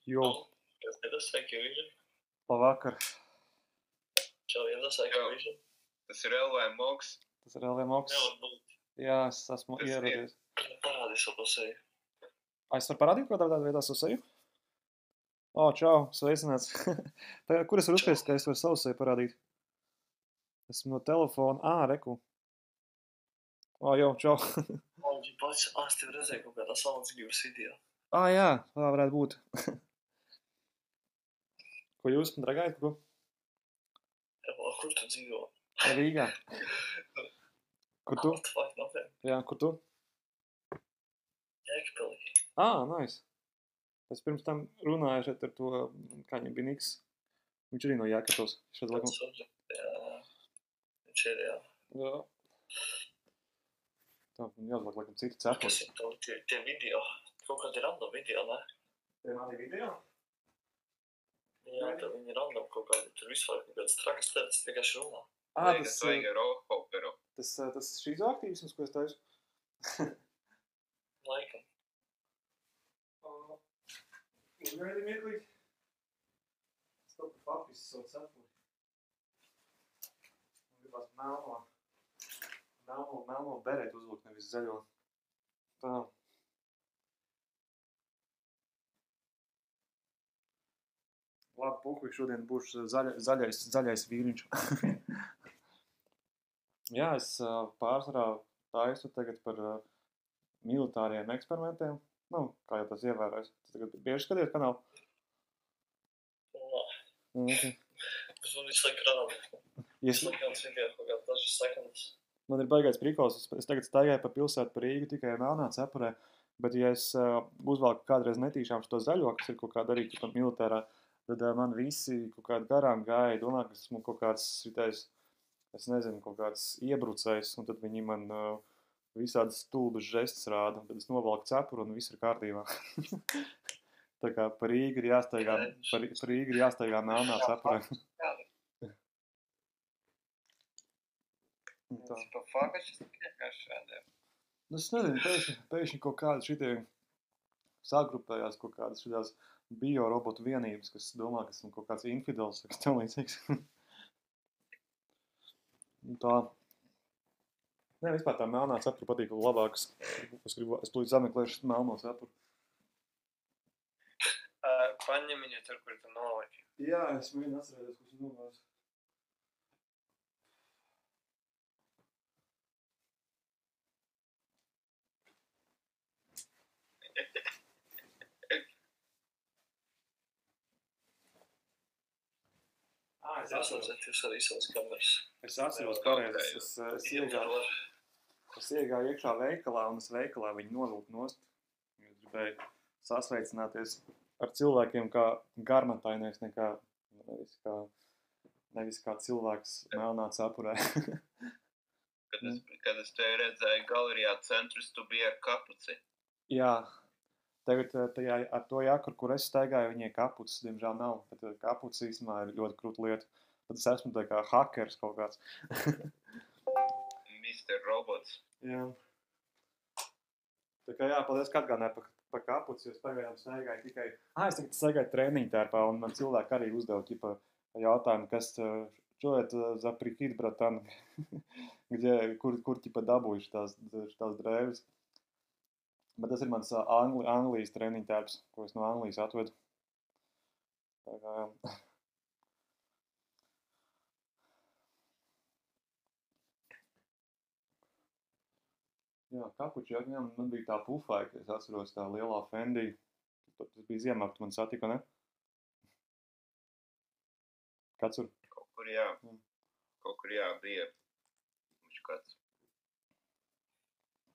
Jo, Kas ir Seki Vision? labvakar. Čau, jums Seki Vision? Tas ir LV Moks. Tas ir LV Moks. Nevar būt. Jā, es esmu Tas ieradies. Parādīs savu seju. Es varu parādīt kaut kādā vietā savu seju? O, čau, sveicināts. Kur es varu uzspiest, ka es varu savu seju parādīt? Esmu no telefona. Reku. O, jau, čau. Viņš pats, es tev redzēju kaut kādā Salacgrības video. Jā, tā varētu būt. Ko jūs dragājat? Ko? Kur tu dzīvo? Rīgā. Kur tu? What the fuck, nopietni? Jā, kur tu? Jēkpilī. Nice. Es pirms tam runāju šeit ar to, kā viņam bija Niks. Viņš arī no Jēkabpils. Šeit laikam. Jā. Viņš ir, jā. Jā. Tā, jāuzliek laikam citi cepuri. Kas ir tev tie video? Kaut kādi random video, ne? Tie nav tie video? Jā, tev viņi random kaut kādi. Tur vispār kaut kādas trakas lietas vienkārši runā. Tas vajag rohoperu. Tas šīzoaktīvisms, ko es taisu? Laikam. Uzgaidi mirklīt. Es kaut kā papisu savu cepuri. Man gribās melno berēt uzlikt, nevis zaļo. Tā. Labi, puhuļ, šodien būšu zaļais vīriņš. Jā, es pārsvarā taisu tagad par militāriem eksperimentiem. Kā jau tas ievērojis. Tu tagad bieži skaties kanālu? Okay. Tas man visu laiku rāda. Visu laiku jauns video kaut kādā dažas sekundes. Man ir baigais prikols. Es tagad staigāju pa pilsētu par Rīgu tikai melnā cepurē. Bet ja es uzvalku kādreiz netīšām šo zaļo, kas ir kaut kāda arī militārā, tad man visi kaut kādi garām gāja, domā, ka esmu kaut kāds šitais, es nezinu, kaut kāds iebrucējs, un tad viņi man visādas stulbas žestas rāda, tad es novalku cepuru un viss ir kārtībā. Tā kā par Rīgu ir jāstaigā melnā cepurē. Tas pa fakašas vienkārši šādiem. Es nezinu, pēkšņi kaut kādi šitie sagrupējās kaut kādas šitās biorobotu vienības, kas domā, ka esmu kaut kāds infidels, kas tev līdzīgs. Tā. Nē, vispār tā melnā cepura patīk labāk. Es tūlīt sameklēšu melno cepuru. Paņem viņu tur, kur tu noliki. Jā, es mēģinu atcerēties, ko tu noliki. Jūs arī savas kameras. Es atceros pareizi. Es iegāju iekšā veikalā, un es veikalā viņu novilku nost. Es gribēju sasveicināties ar cilvēkiem kā garmatainieks, nevis kā cilvēks melnā cepurē. Kad es tevi redzēju galerijā centrus, tu biji ar kapuci. Jā. Tagad tajā, ar to jākur, kur es staigāju, viņai kapucis, diemžēl nav. Bet kapucis īstenībā ir ļoti krūta lieta. Tad es esmu tā kā hackers kaut kāds. Mr. Robots. Jā. Tā kā jā, paldies, ka atgādināji par kapuci, jo es pagājām staigāju tikai... Es tagad staigāju treniņu tērpā, un man cilvēki arī uzdeva ķipa jautājumu, kas čo это за прикид, братан? Kur ķipa dabūjuši tās drēvis? Bet tas ir mans Anglijas treniņu tērps, ko es no Anglijas atvedu. Tā kā jā. Jā, kapuči, jā, man bija tā pufai, ka es atceros tā lielā Fendi. Tas bija ziemā, kad man satika, ne? Kāds tur? Kaut kur jā, bija. Viņš kāds.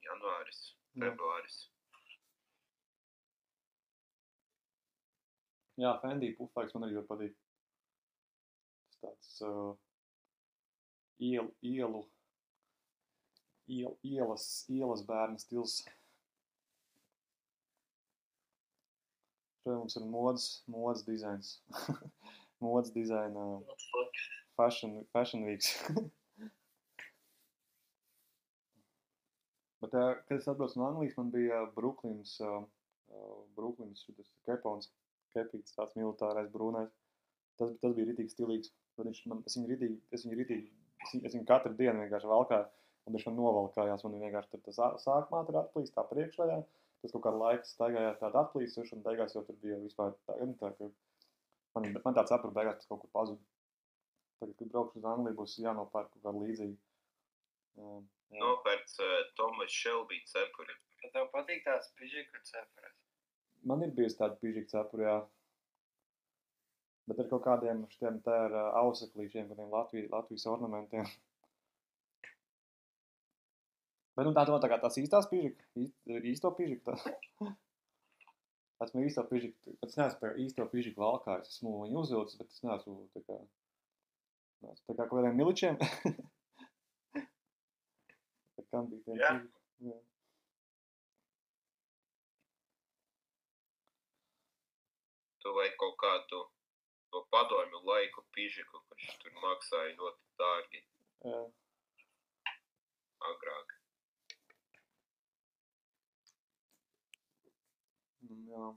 Janvāris, februāris. Jā, Fendi pufaiks man arī ļoti patīk. Tas tāds ielas bērna stils. Šeit mums ir modas dizains. Modas dizaina fashion weeks. Bet, kad es atbraucu no Anglijas, man bija Brooklyns šitas kepons. kepīts, tāds militārais brūnais. Tas bija ritīgi stilīgs. Tad es viņu katru dienu vienkārši valkāju, un viņš man novalkājās, un vienkārši tur tas sākumā tur atplīst tā priekšvaļā, tas kaut kādu laiku staigājās tādu atplīsuši, un beigās jau tur bija vispār tā ka man tāds apur beigās pēc kaut kur pazuda. Tagad, kad braukšu uz Angliju, būs jānopērk kaut kādu līdzīgu. Nopērc Thomas Shelby cepuri. Kad tev patīk tāds pižiku cepures? Man ir bijusi tāda pižiku cepuri, jā. Bet ar kaut kādiem šitiem te ar auseklīšiem, kādiem Latvijas ornamentiem. Bet tā kā tās īstās pižika, īsto pižiku tā. Esmu īsto pižiku, bet es neesmu par īsto pižiku valkājis, esmu viņu uzvilcis, bet es neesmu tā kā kaut kādiem miličiem. Kam bija tiem pižiku? Jā. Tu vajag kaut kādu to padomju laiku pižiku, kurš tur maksāja ļoti dārgi. Jā. Agrāk. Jā.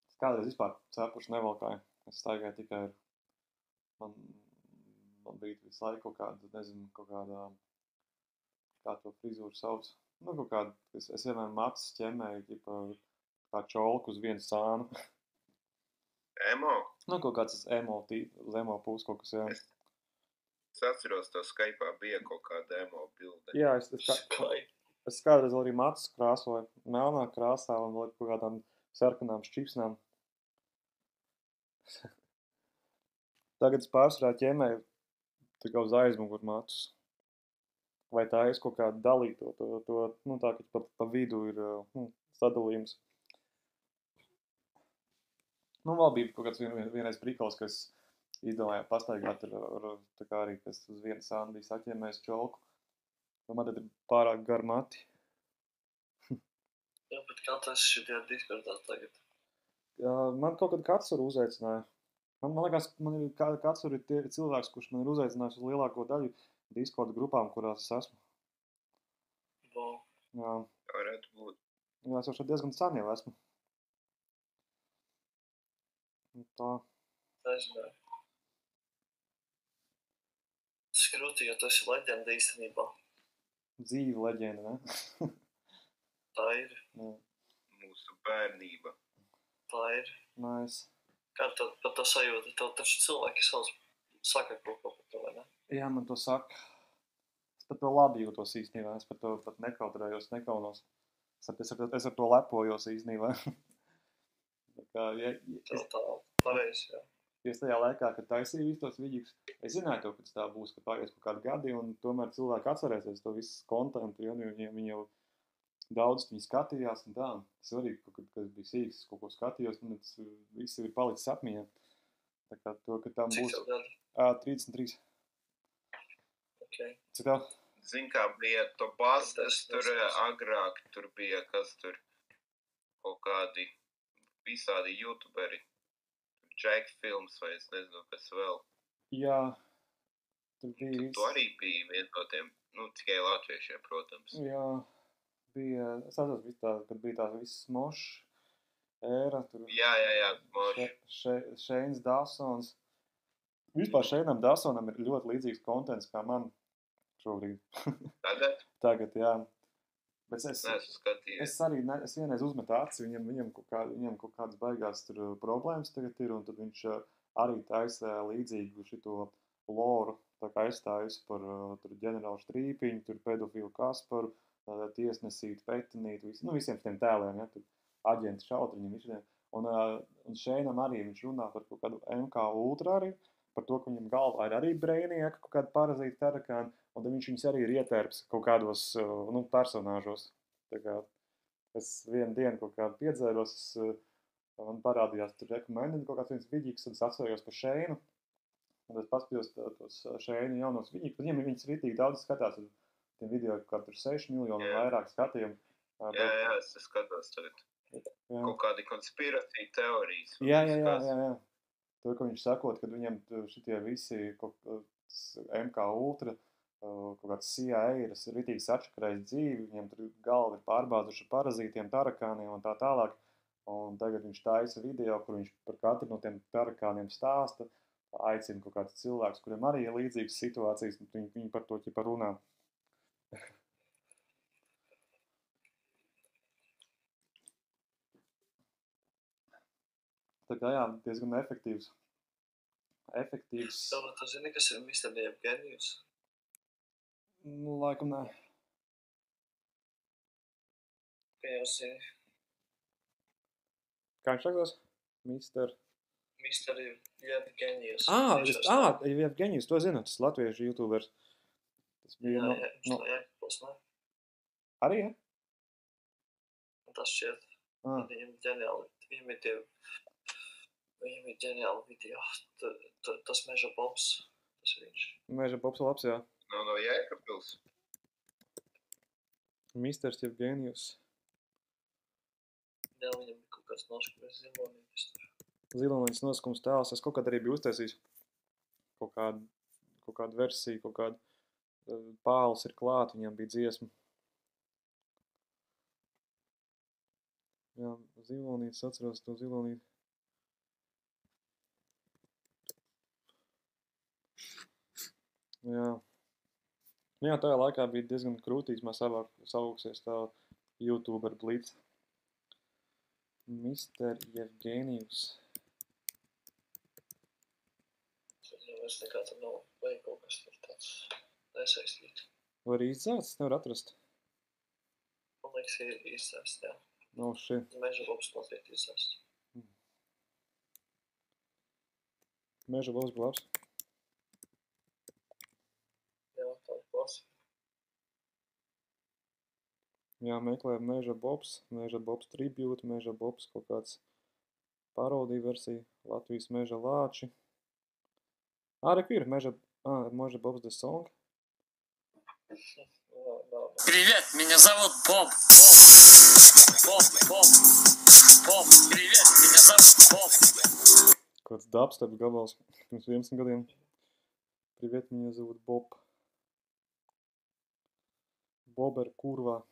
Es kādreiz vispār cepurus nevalkāju. Es staigāju tikai ar... Man bija visu laiku kaut kāda, nezinu, kaut kādā... Kā to frizūru sauc. Nu, kaut kāda... Es vienmēr matus ķemmēju, kā čolku uz vienu sānu. Emo? Nu, kaut kāds uz emo pūs kaut kas, jā. Es atceros, to Skype'ā bija kaut kāda emo bilde. Jā, es kādreiz arī matus krāsoju. Melnā krāsā un vēl kaut kādām sarkanām šķipsnām. Tagad es pārsvarā ķemmēju tā kā uz aizmugur matus. Vai tā es kaut kādu dalīto, nu tā, ka pa vidu ir sadalījums. Nu, vēl bija kaut kāds vienreiz prikals, ka es izdomāju pastaigāt ar tā kā arī, kas uz vienu sānu bija saķemmējis čolku. Man tad ir pārāk gar mati. Jā, bet kā tas šitie diskordā tagad? Jā, man kaut kad Katsuru uzaicināja. Man liekas, man ir Katsuru ir cilvēks, kurš man ir uzaicinājis uz lielāko daļu Discord grupām, kurās es esmu. Wow. Jā. Varētu būt. Jā, es jau šeit diezgan sen jau esmu. Tā. Nezināju. Skruti, jo tu esi leģenda īstenībā. Dzīve leģenda, ne? Tā ir. Jā. Mūsu bērnība. Tā ir. Nice. Kā tu par to sajūti? Tev taču cilvēki saka kaut ko par to, vai ne? Jā, man to saka. Es par to labi jūtos īstenībā. Es par to pat nekautrējos, nekaunos. Es ar to lepojos īstenībā. Tā kā, Tā pareizi, jā. Es tajā laikā, kad taisīju visus tos vidīgus, es zināju to, ka tā būs, ka paies kaut kādi gadi, un tomēr cilvēki atcerēsies to visu kontentu, jo viņi jau daudz viņi skatījās un tā. Es arī, kad bija sīks, kaut ko skatījos, un tas viss ir palicis atmiņā. Tā kā to, ka tam būs... Cik tev gadi? 33. Okay. Cik tev? Zin kā bija to bastas, tur agrāk tur bija, kas tur kaut kādi visādi youtuberi. Jack Films vai es nezinu, kas vēl. Jā, tur bija viss. Tu arī biji viens no tiem, nu, tikai latviešiem, protams. Jā, bija, es atceros visu tā, kad bija tās viss mošs ēra, tur. Jā, mošs. Šeins Dawsons. Vispār Šeinam Dawsonam ir ļoti līdzīgs kontents kā man šobrīd. Tagad? Tagad, jā. Bet es arī es vienreiz uzmetu aci, viņam kaut kādas baigās tur problēmas tagad ir, un tad viņš arī taisa līdzīgu šito loru, tā kā aizstājas par tur ģenerālu Štrīpiņu, tur pedofilu Kasparu, tiesnesītu, Petinītu, visiem šiem tēliem, ja, tur aģenti šautriņiem, visiem. Un Šeinam arī viņš runā par kaut kādu MK Ultra arī, par to, ka viņam galvā ir arī brainieka, kaut kāda parazīta tarakāna, un tad viņš viņus arī ir ietērps kaut kādos personāžos. Tā kā es vienu dienu kaut kādu piedzēros, man parādījās tur rekomendēt kaut kāds viens vidīgs, tad es atcerējos par Šeinu, un es paskatījos tos Šeinu jaunos vidīgus, viņiem viņas ritīgi daudz skatās, un tiem video kā tur 6 miljoni un vairāk skatījumu. Jā, es skatos tagad. Jā. Kaut kādi konspirācija teorijas. Jā. To, ka viņš sakot, kad viņam šitie visi MK Ultra, kaut kā kāds CIA ir ritīgi sačakarējis dzīvi, viņiem tur galva ir pārbāzuši ar parazītiem, tarakāniem un tā tālāk. Un tagad viņš taisa video, kur viņš par katru no tiem tarakāniem stāsta, aicina kaut kāds cilvēks, kuriem arī ir līdzīgas situācijas, viņi par to ķipa runā. Tā kā jā, diezgan efektīvs. Tev, tu zini, kas ir Mr. Evgenijus? Nu, laikam nē. Ka jau zini. Kā viņš sakās? Mr. Evgenijus. Evgenijus, to zinu, tas latviešu youtubers. Tas bija Jā, viņš no Jēkabpils, ne? Arī, ja? Tas šķiet. Viņam ir ģeniāli video. Tas Meža Bobs. Tas viņš. Meža Bobs labs, jā. No Jēkabpils. Mr. Evgenijus. Jā, viņam ir kaut kāds nošķiries zilonītis tur. Zilonītis noskums tēls. Es kaut kādā arī biju uztaisījis kaut kādu versiju, kaut kādu Pāvils ir klāt, viņam bija dziesma. Jā, zilonītis, atceros to zilonīti. Jā. Jā, tajā laikā bija diezgan krūtīgs, mēs savāksies tā YouTuber blitz. Mr. Evgenijus. Es nekā tam nav, vai kaut kas tur tāds nesaistīt. Vai arī izdzēsts, nevar atrast? Man liekas, ir izdzēsts, jā. No shit. Meža Bobs noteikti izdzēsts. Meža Bobs bija labs. Jā, tāda klasika. Jā, meklē Meža Bobs tribute, Meža Bobs kaut kāds parodija versija, Latvijas Meža Lāči. Arī ir Meža Bobs the song. Привет, меня зовут Боб. Боб, привет, меня зовут Боб. Kāds dubstep gabals pirms 11 gadiem. Привет, меня зовут Боб. Bober kurvā.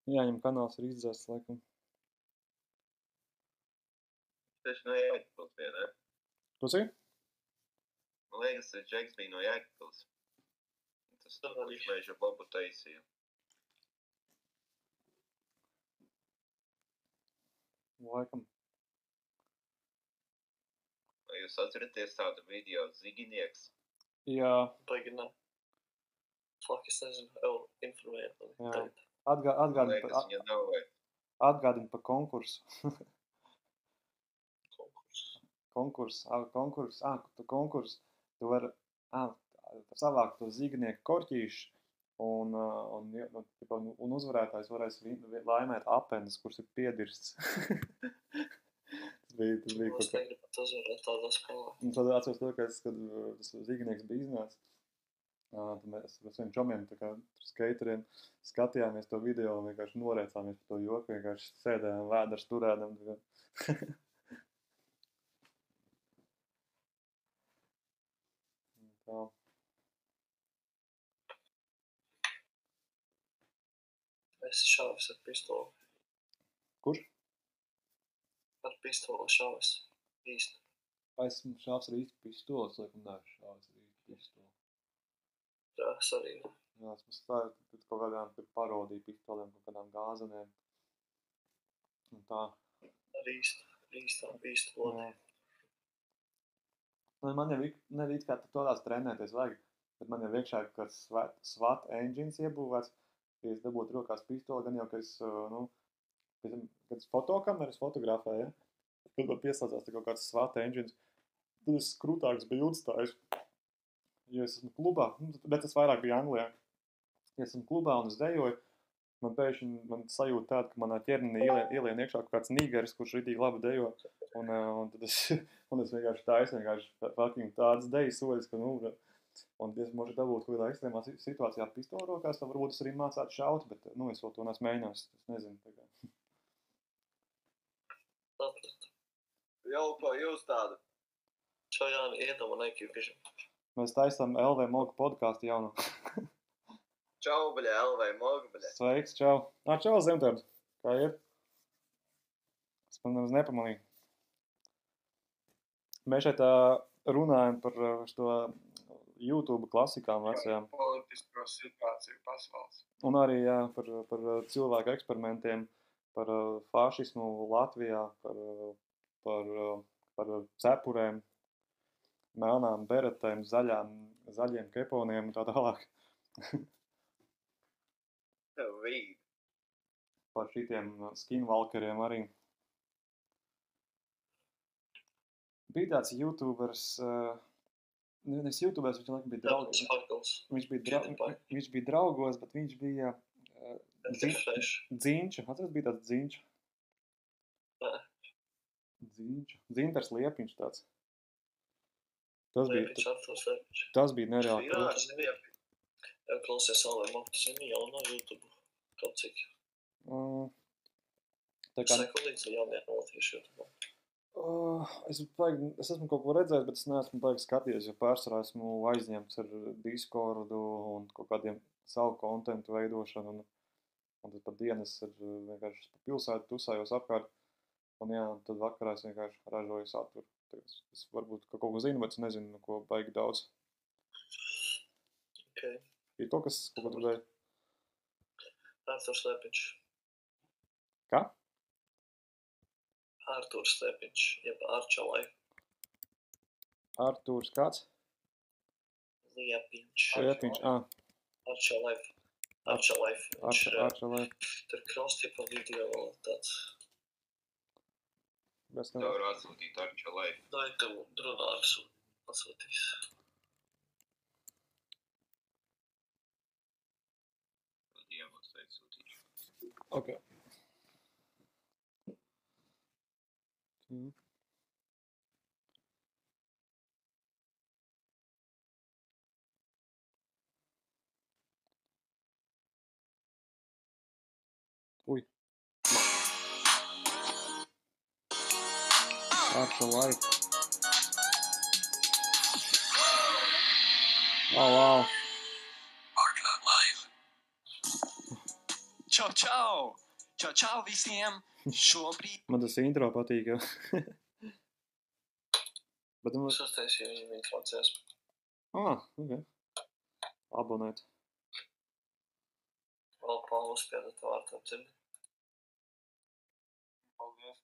Jā, viņam kanāls ir izdzēsts, laikam. Taču no Jēkabpils bija, ne? Ko saki? Man liekas, ka Džeks bija no Jēkabpils. Tas viņš Meža Bobu taisīja. Laikam. Vai jūs atceraties tādu video Ziginieks? Jā. Baigi ne. Fuck, es nezinu, informēju. Jā. Atgādini par konkursu. Konkurss. Tu vari savākt to zīgnieku korķīšu un uzvarētājs varēs laimēt apenes, kurš ir piedirsts. tas bija Es negribu pat uzvarēt tādā spēlē. Un tad atceros to, kad tas zīgnieks bija iznācis. Tad mēs ar saviem čomiem, tā kā skateriem, skatījāmies to video un vienkārši noreicāmies par to joku, vienkārši sēdējām vēders turēdam. Tā. Es šāvis ar pistoli. Kurš? Ar pistoli šāvis. Īsti. Esmu šāvis ar īsti pistoles, laikam neesmu šāvis ar īsti pistoli. Jā, es arī ne. Jā, esmu stāvēt kaut kādām parodiju pistolēm, kaut kādām gāzenēm. Un tā. Ar īstām pistoli. Man jau nevīt, kā tādās trenēties vajag, bet man jau iekšā ir kāds SWAT engines iebūvēts, ja es dabūtu rokās pistoli, gan jau, ka es, kad es fotokameras fotografēju, ja? Tad man pieslēdzās kaut kāds SWAT engines, tad es krūtāks biju uzstājis. Ja es esmu klubā, bet es vairāk biju Anglijā, ja esmu klubā un es dejoju, man pēkšņi sajūta tāda, ka manā ķernenī ielien iekšā kaut kāds nīgeris, kurš ritīgi labi dejo, un tad es vienkārši taisu fucking tādas dejas soļas, ka, un ja es možu dabūt kaut kādā ekstrēmā situācijā pistoli rokās, tad varbūt es arī mācētu šaut, bet, es vēl to neesmu mēģinājis, es nezinu, tagad. Jau, ko jūs tādu? Šo Jāni iedama IQ Vision. Mēs taisām LV Mogu podcastu jaunu. Čau, bļa, LV Mogu, bļa. Sveiks, čau. Čau, Zemtārds. Kā iet? Es man nemaz nepamanīju. Mēs šeit runājam par šo YouTube klasikām vecajām. Politisko situāciju pasaules. Un arī jā, par cilvēku eksperimentiem, par fašismu Latvijā, par cepurēm, melnām beretēm, zaļiem keponiem un tā tālāk. Par šitiem skinwalkeriem arī. Bija tāds YouTubers, nevis YouTubers, viņš bija draugos. Viņš bija draugos, bet viņš bija Dziņča. Atceries, bija tāds Dziņča? Dzintars Liepiņš tāds. Tas bija nereāli. Jā, zini, ja klausies LV Mogu, zini, jau no YouTube kaut cik. Seko līdzi jauniem latviešu YouTube. Es esmu kaut ko redzējis, bet es neesmu baigi skatījies, jo pārsvarā esmu aizņemts ar Discordu un kaut kādiem savu kontentu veidošanu. Un tad pa dienas vienkārši pa pilsētu tusējos apkārt. Un jā, tad vakarā es vienkārši ražoju saturu. Es varbūt kaut ko zinu, bet es nezinu, ko baigi daudz. Okay. Ir kaut kas, ko tu vēji? Arturs Liepiņš. Kā? Arturs Liepiņš, jeb Arča Life. Arturs kāds? Liepiņš. Arča Life. Arča Life. Arča Life. Tur kraustipa video vēl tāds. Tev var atsūtīt Arča Life. Dai tev drunārs atsūtīs. Iemats teikt sūtīšu. Ok. Ui. Arča Life. Wow. Arča Life. Čau visiem. Šobrīd. Man tas intro patīk. Bet Es uztaisīju viņam introcijas. Ok. Abonēt. Vēl pauzpiedat vārtā dzirdi. Paldies.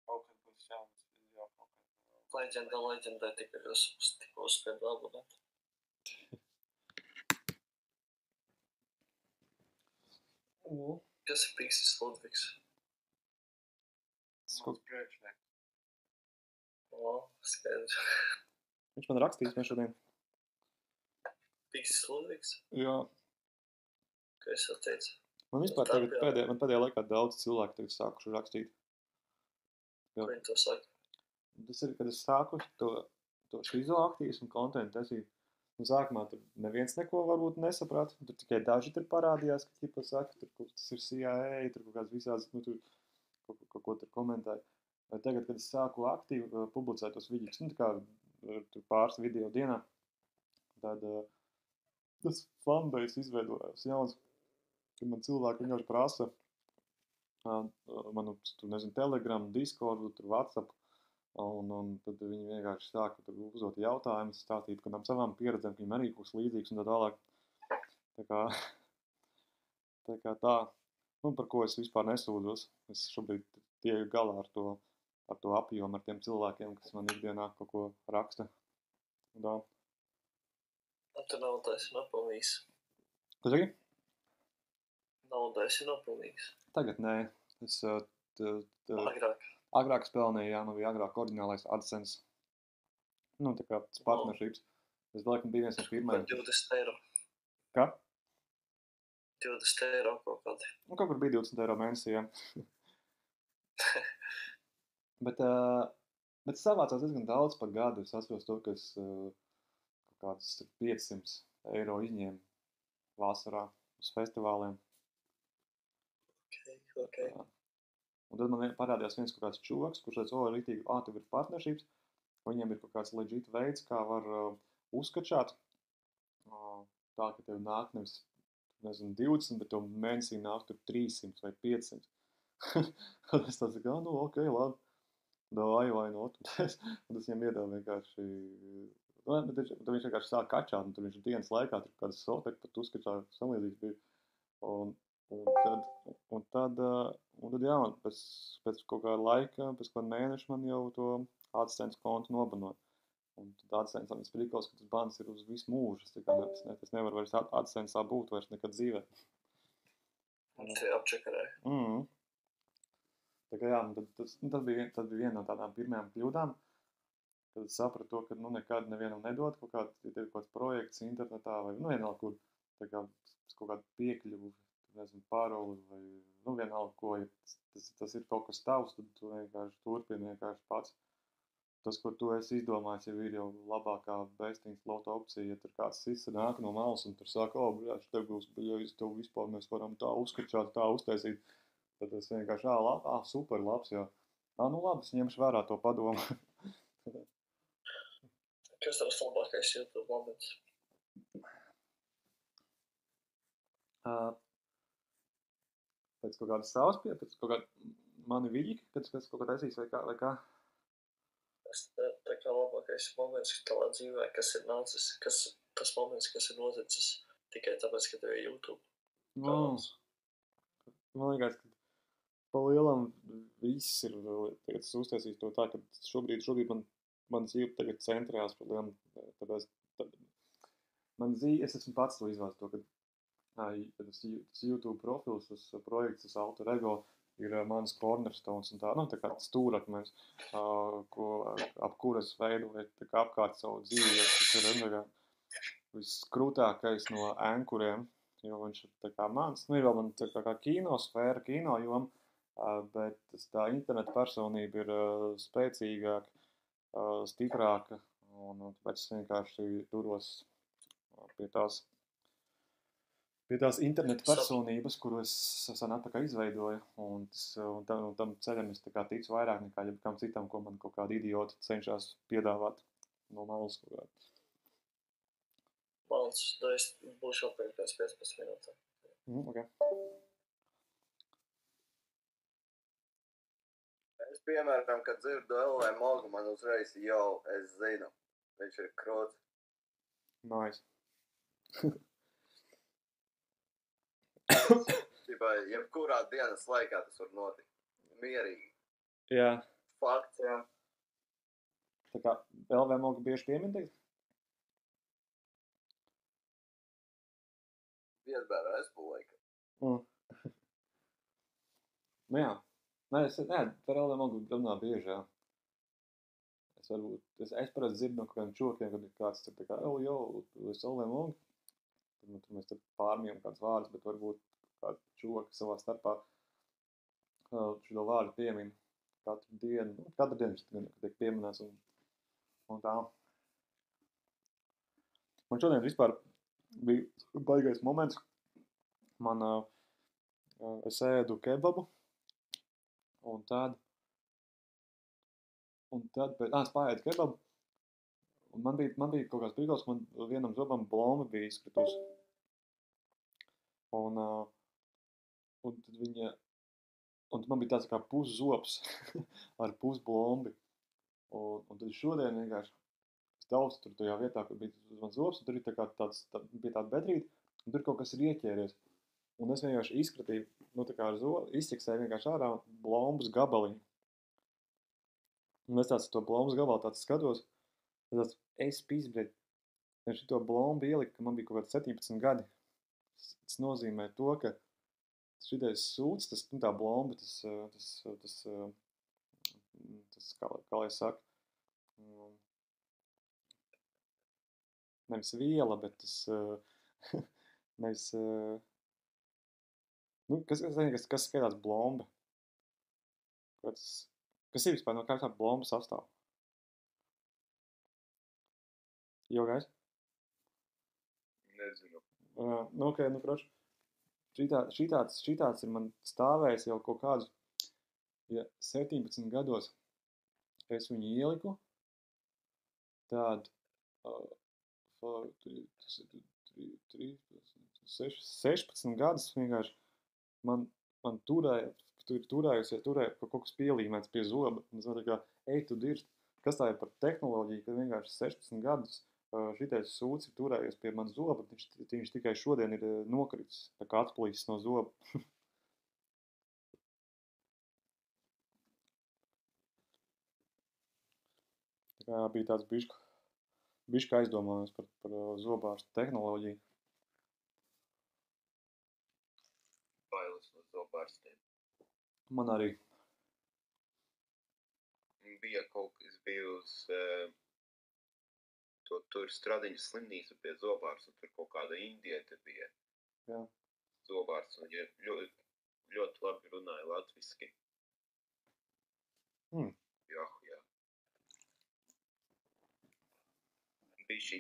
Kaut kad būs jaunas video kaut kad. Leģendai tikai tikko uzspiedu abonēt. Kas ir Pīksis Ludvigs? Mans priekšnieks. Skaidrs. Viņš man rakstīs mēs šodien. Pīksis Ludvigs? Jā. Ko es atteicu? Man vispār pēdējā laikā daudz cilvēku tagad sākuši rakstīt. Ko viņi to saka? Tas ir, kad es sāku to šizoaktīvismu kontentu taisīt. Un sākumā tur neviens neko varbūt nesaprāt. Tur tikai daži tur parādījās, ka ķipa saka, tur tas ir CIA, tur kaut kāds visāds, tur kaut ko tur komentēja. Vai tagad, kad es sāku aktīvi publicēt tos vidīgus, tā kā tur pāris video dienā, tad tas fanbase izveidojās jauns, kad man cilvēki vienkārši prasa manu, tur nezinu, Telegram, Discordu, tur WhatsApp, un tad viņi vienkārši sāka tur uzdot jautājumus, stāstīt kādām savām pieredzēm, ka viņiem arī kaut kas līdzīgs un tā tālāk. Tā kā tā, par ko es vispār nesūdzos. Es šobrīd tieku galā ar to apjomu, ar tiem cilvēkiem, kas man ikdienā kaut ko raksta. Tā. Tu naudu esi nopelnījis. Ko saki? Naudu esi nopelnījis. Tagad nē. Es agrāk spēlēju, jā, man bija agrāk oriģinālais AdSense. Tā kā tas partnerships. Es vēl, ka bija viens no pirmajiem. 20 eiro. Kā? 20 eiro kaut kādi. Kaut kur bija 20 eiro mēnesī, jā. Bet es savācās diezgan daudz par gadu. Es atceros to, ka es kaut kādas 500 eiro izņēmu vasarā uz festivāliem. Okay. Un tad man parādījās viens kaut kāds čuvaks, kurš teica, rītīgi, tev ir partnerships, viņiem ir kaut kāds legit veids, kā var uzskačāt, tā, ka tev nāk nevis, nezinu, 20, bet tev mēnesī nāk tur 300 vai 500. Un es tāds, ok, labi. Davai, vai not. Un tas viņam iedeva vienkārši, tad viņš vienkārši sāk kačāt, un tur viņš dienas laikā tur kādas sotek pat uzskačā samlīdzīgs bija. Un tad jā, man pēc kaut kāda laika, pēc kāda mēneša man jau to AdSense kontu nobanoja. Un tad AdSense man sprīkos, ka tas bans ir uz visu mūžu. Es nevaru vairs AdSense'ā būt vairs nekad dzīvē. Un tie apčekarēja. Tā kā jā, tas bija viena no tādām pirmajām kļūdām, kad es sapratu to, ka nekad nevienam nedod kaut kāds projekts internetā vai vienalga, kur tā kā kaut kādu piekļuvu, nezinu, paroli vai vienalga, ko, ja tas ir kaut kas tavs, tad tu vienkārši turpini vienkārši pats. Tas, ko tu esi izdomājis, jau ir jau labākā best-in slot opcija, ja tur kāds nāk no malas un tur saka, tev būs, tev vispār mēs varam tā uzskačāt, tā uztaisīt. Tad es vienkārši, super, labs, jā. Labi, es ņemšu vērā to padomu. Kas tavs labākais YouTube moments? Pēc kaut kādas savas pēc kaut kāda mani vīki, pēc kaut kā taisīs vai kā? Tā kā labākais moments tavā dzīvē, kas ir nācis, tas moments, kas ir noticis tikai tāpēc, ka tev ir YouTube. Man liekas, ka pa lielam viss ir, tagad es uztaisīju to tā, ka šobrīd man dzīve tagad centrējās par lielam, tāpēc man dzīve, es esmu pats to izvēlis to, ka tas YouTube profils, tas projekts, tas alter ego ir manas cornerstones un tā kā stūrakmens, ap kuras veidoju apkārt savu dzīvi, tas ir viskrūtākais no ankuriem, jo viņš ir tā kā mans, ir vēl man tā kā kinosfēra, kino joma, bet tā interneta personība ir spēcīgāka, stiprāka, un tāpēc es vienkārši turos pie tās interneta personības, kuru es atpakaļ izveidoju, un tam ceļam es tā kā ticu vairāk nekā jebkam citam, ko man kaut kādi idioti cenšas piedāvāt no malas kaut kā. Malns, tad es būšu atpakaļ pēc 15 minūtēm. Okay. Es, piemēram, kad dzirdu LV Mogu, man uzreiz es zinu, viņš ir krūts. Nice. Jebkurā dienas laikā tas var notikt. Mierīgi. Jā. Fakts, jā. Tā kā LV Mogu bieži pieminēt? Viesbēra aizpūlaika. Jā. Es par LV Mogu runā bieži, jā. Es parasti dzirdu no kādiem čokiem, kad ir kāds tur tā kā, es LV Mogu. Tur mēs tur pārmījam kāds vārdus, bet varbūt kādi čoki savā starpā šo vārdu piemin katru dienu. Katru dienu šis tiek pieminēts un tā. Man šodien vispār bija baigais moments. Es ēdu kebabu un tad es pārēdu kebabu un man bija kaut kāds brīgals, man vienam zobam bloma bija izkritusi. Un tad man bija tāds kā puszobs ar pusblombi. Un tad šodien vienkārši es daucu tur tajā vietā, kur bija mans zobs, un tur ir bija tāda bedrīte, un tur kaut kas ir ieķēries. Un es vienkārši izkratīju, tā kā ar zobu, izķeksēju vienkārši ārā blombas gabaliņu. Un es tāds to blombas gabalu tāds skatos, es pizbred, ja šito blombu ieliku, ka man bija kaut kāds 17 gadi. Tas nozīmē to, ka šitais sūds, tā blomba, tas kā lai saka, nevis viela, bet tas, nevis, kas skaitās blomba? Kas ir vispār no kā tā blomba sastāv? Jogais? Nezinu. Kroč. Šitāds ir man stāvējis jau kaut kādus ja 17 gados es viņu ieliku, tad 16 gadus vienkārši man turējusies, kaut kas pielīmēts pie zoba. Un es tā kā, ej, tu dirst, kas tā ir par tehnoloģiju, kad vienkārši 16 gadus šitais sūds ir turējies pie man zoba, viņš tikai šodien ir nokritis, tā kā atplīsis no zoba. Tā kā bija tāds bišķi aizdomājums par zobārstu tehnoloģiju. Bailes no zobārstiem. Man arī. Es biju uz tur Stradiņas slimnīcu pie zobārsta, un tur kaut kāda indiete bija. Jā. Zobārsts, un viņa ļoti labi runāja latviski. Jā.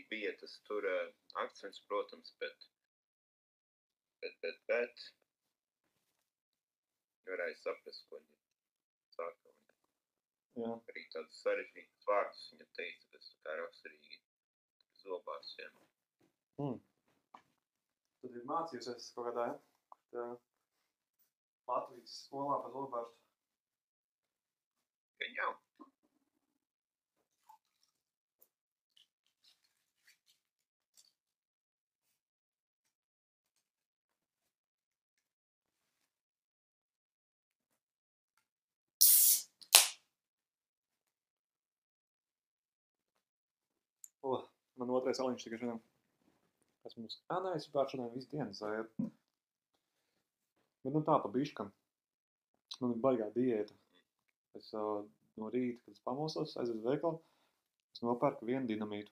Bija tas tur akcents, protams, bet varēja saprast, ko viņa saka. Jā. Arī tādus sarežģītus vārdus viņa teica, kas tā kā raksturīgi zobārstiem. Tad ir mācījusies kaut kādā, ja? Latvijas skolā par zobārstu. Gan jau. Man otrais aliņš tikai šodien. Nē, es vispār šodien visu dienu zēru. Bet tā pa biškam. Man ir baigā diēta. Es no rīta, kad es pamosos, aizvedu veikalu, es nopērku 1 dinamītu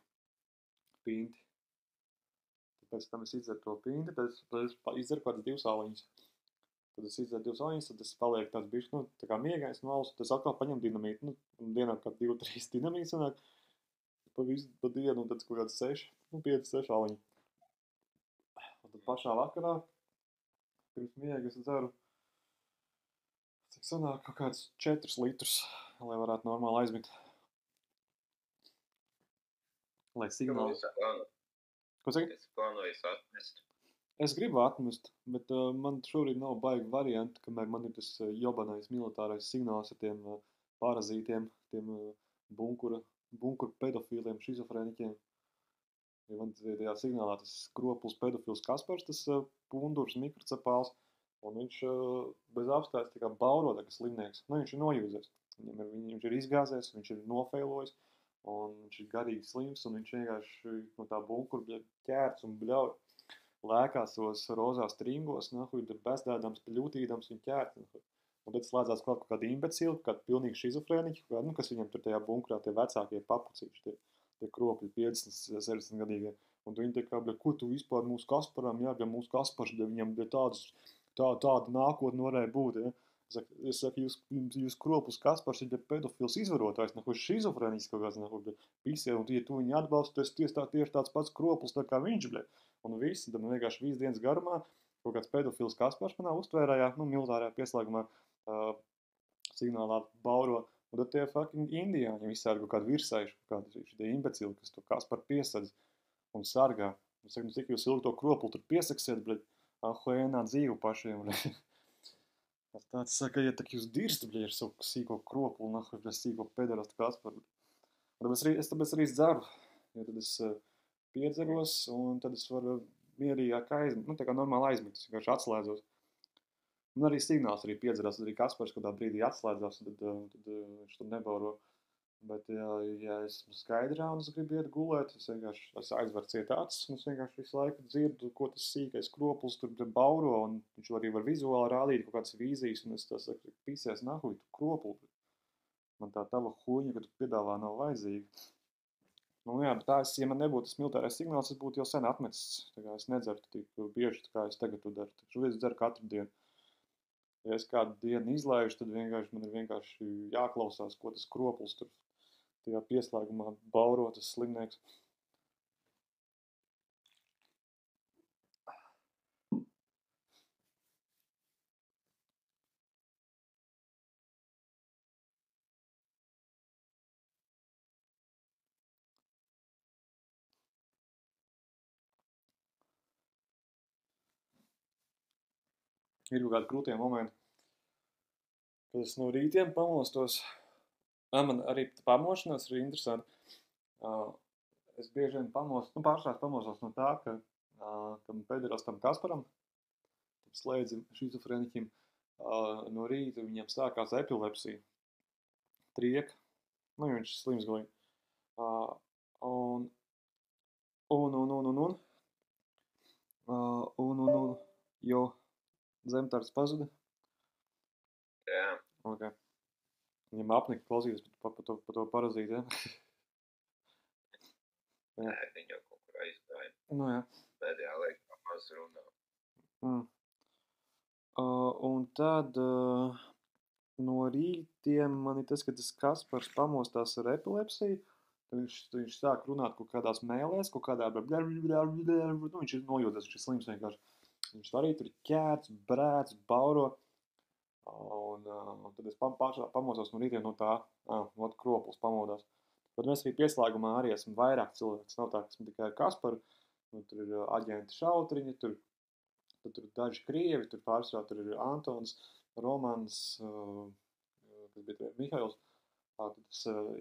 pinti. Pēc tam es izdzeru to pinti, tad es izdzeru kādas 2 aliņas. Tad es izdzeru 2 aliņas, tad es palieku tāds bišķi, tā kā miegais no alus, tad es atkal paņemu dinamītu. Dienā kā 2-3 dinamītas sanāk. Pa dienu, un tad kaut kāds 5-6 aliņi. Un tad pašā vakarā, pirms miega, es dzeru, cik sanāk, kaut kāds 4 litrus, lai varētu normāli aizmigt. Lai signāls. Ko saki? Es plānoju atmest. Es gribu atmest, bet man šorīt nav baigi varianti, kamēr man ir tas jobanais militārais signāls ar tiem parazītiem, tiem bunkuru pedofīliem, šizofrēniķiem. Ja man tajā signālā tas skropls pedofils Kaspars, tas pundurs mikrocepāls, un viņš bez apstājas tā kā bauro tā kā slimnieks. Viņš ir nojūzies. Viņš ir izgāzies, viņš ir nofeilojis, un viņš ir garīgi slims, un viņš vienkārši no tā bunkura ķērts un bļauj. Lēkās tos rozās tringos, bezdēdams, ļūtīdams un ķērts. Un tad slēdzās kaut kādi imbecili, kādi pilnīgi šizofrēniķi, kas viņam tur tajā bunkurā, tie vecākie papucīši, tie kropļi 50-60 gadīgie. Un viņi tā kā, ko tu vispār mūsu Kasparam, ja mūsu Kaspars, viņam tāda nākotne varēja būt, ja? Es saku, jūs kroplis Kaspars ir pedofils izvarotājs, šizofrēniķis kaut kāds, pisē, un ja tu viņu atbalsti, tas tieši tāds pats kroplis, tā kā viņš, un visi, tad vienkārši visu dienas garumā, kaut kāds pedofils Kaspars manā uztvērājā, militārajā pieslēgumā, signālā bauro, un tad tie fucking indiāņi visādi kaut kādi virsējuši, kaut kādi šitie imbecili, kas to Kasparu piesadz un sargā. Es saku, cik jūs ilgi to kroplu tur piesaksiet, ahuēnā dzīvu pašiem, Tāds saka, ja tak jūs dirst, ar savu sīko kroplu, sīko pederastu Kasparu. Tāpēc arī dzeru, jo tad es piedzeros, un tad es varu mierīgāk tā kā normāli aizmigt, es vienkārši atslēdzos. Un arī signāls arī piedzerās, tad arī Kaspars kādā brīdī atslēdzās, tad viņš tur nebauro. Bet, ja esmu skaidrā un es gribu iet gulēt, es aizveru ciet acis, un es vienkārši visu laiku dzirdu, ko tas sīkais kroplis tur bauro, un viņš arī var vizuāli rādīt kaut kādas vīzijas, un es tā saku, pīsies nahuj, tu kropli. Man tā tava huņa, ka tu piedāvā, nav vajadzīga. Nu jā, bet ja man nebūtu tas militārais signāls, es būtu jau sen atmetis. Tā kā es nedzertu tik bieži, kā es tagad to daru. Šodien es dzeru katru dienu. Ja es kādu dienu izlaižu, tad man ir vienkārši jāklausās, ko tas kroplis tur tajā pieslēgumā bauro, tas slimnieks. Ir kaut kādi krūtie momenti, kad es no rītiem pamostos. Man arī pamošanās ir interesanti. Es bieži vien pārsvarā pamostos no tā, ka tam pēdējam Kasparam, tam slēdzim šizofreniķim, no rīta viņam sākās epilepsija. Trieka. Nu, viņš ir slims galīgi. Jo zemtārds pazuda. Jā. Okay. Viņam apnika klausīties pa to parazīti, ja? Nē, viņa jau kaut kur aizgāja. Nu, jā. Pēdējā laikā maz runā. Un tad no rītiem man ir tas, ka tas Kaspars pamostās ar epilepsiju. Viņš sāk runāt kaut kādās mēlēs, kaut kādā... Nu, viņš ir nojūties, viņš ir slims vienkārši. Viņš arī tur ķērts, brēc, bauro. Un tad es pamosos no rītiem no tā, Kropuls pamodās. Bet mēs arī pieslēgumā arī esam vairāk cilvēks. Nav tā, ka esmu tikai ar Kasparu. Tur ir aģenti Šautriņi, tur daži krievi, tur pārsvarā tur ir Antons, Romans, kas bija Mihails, tad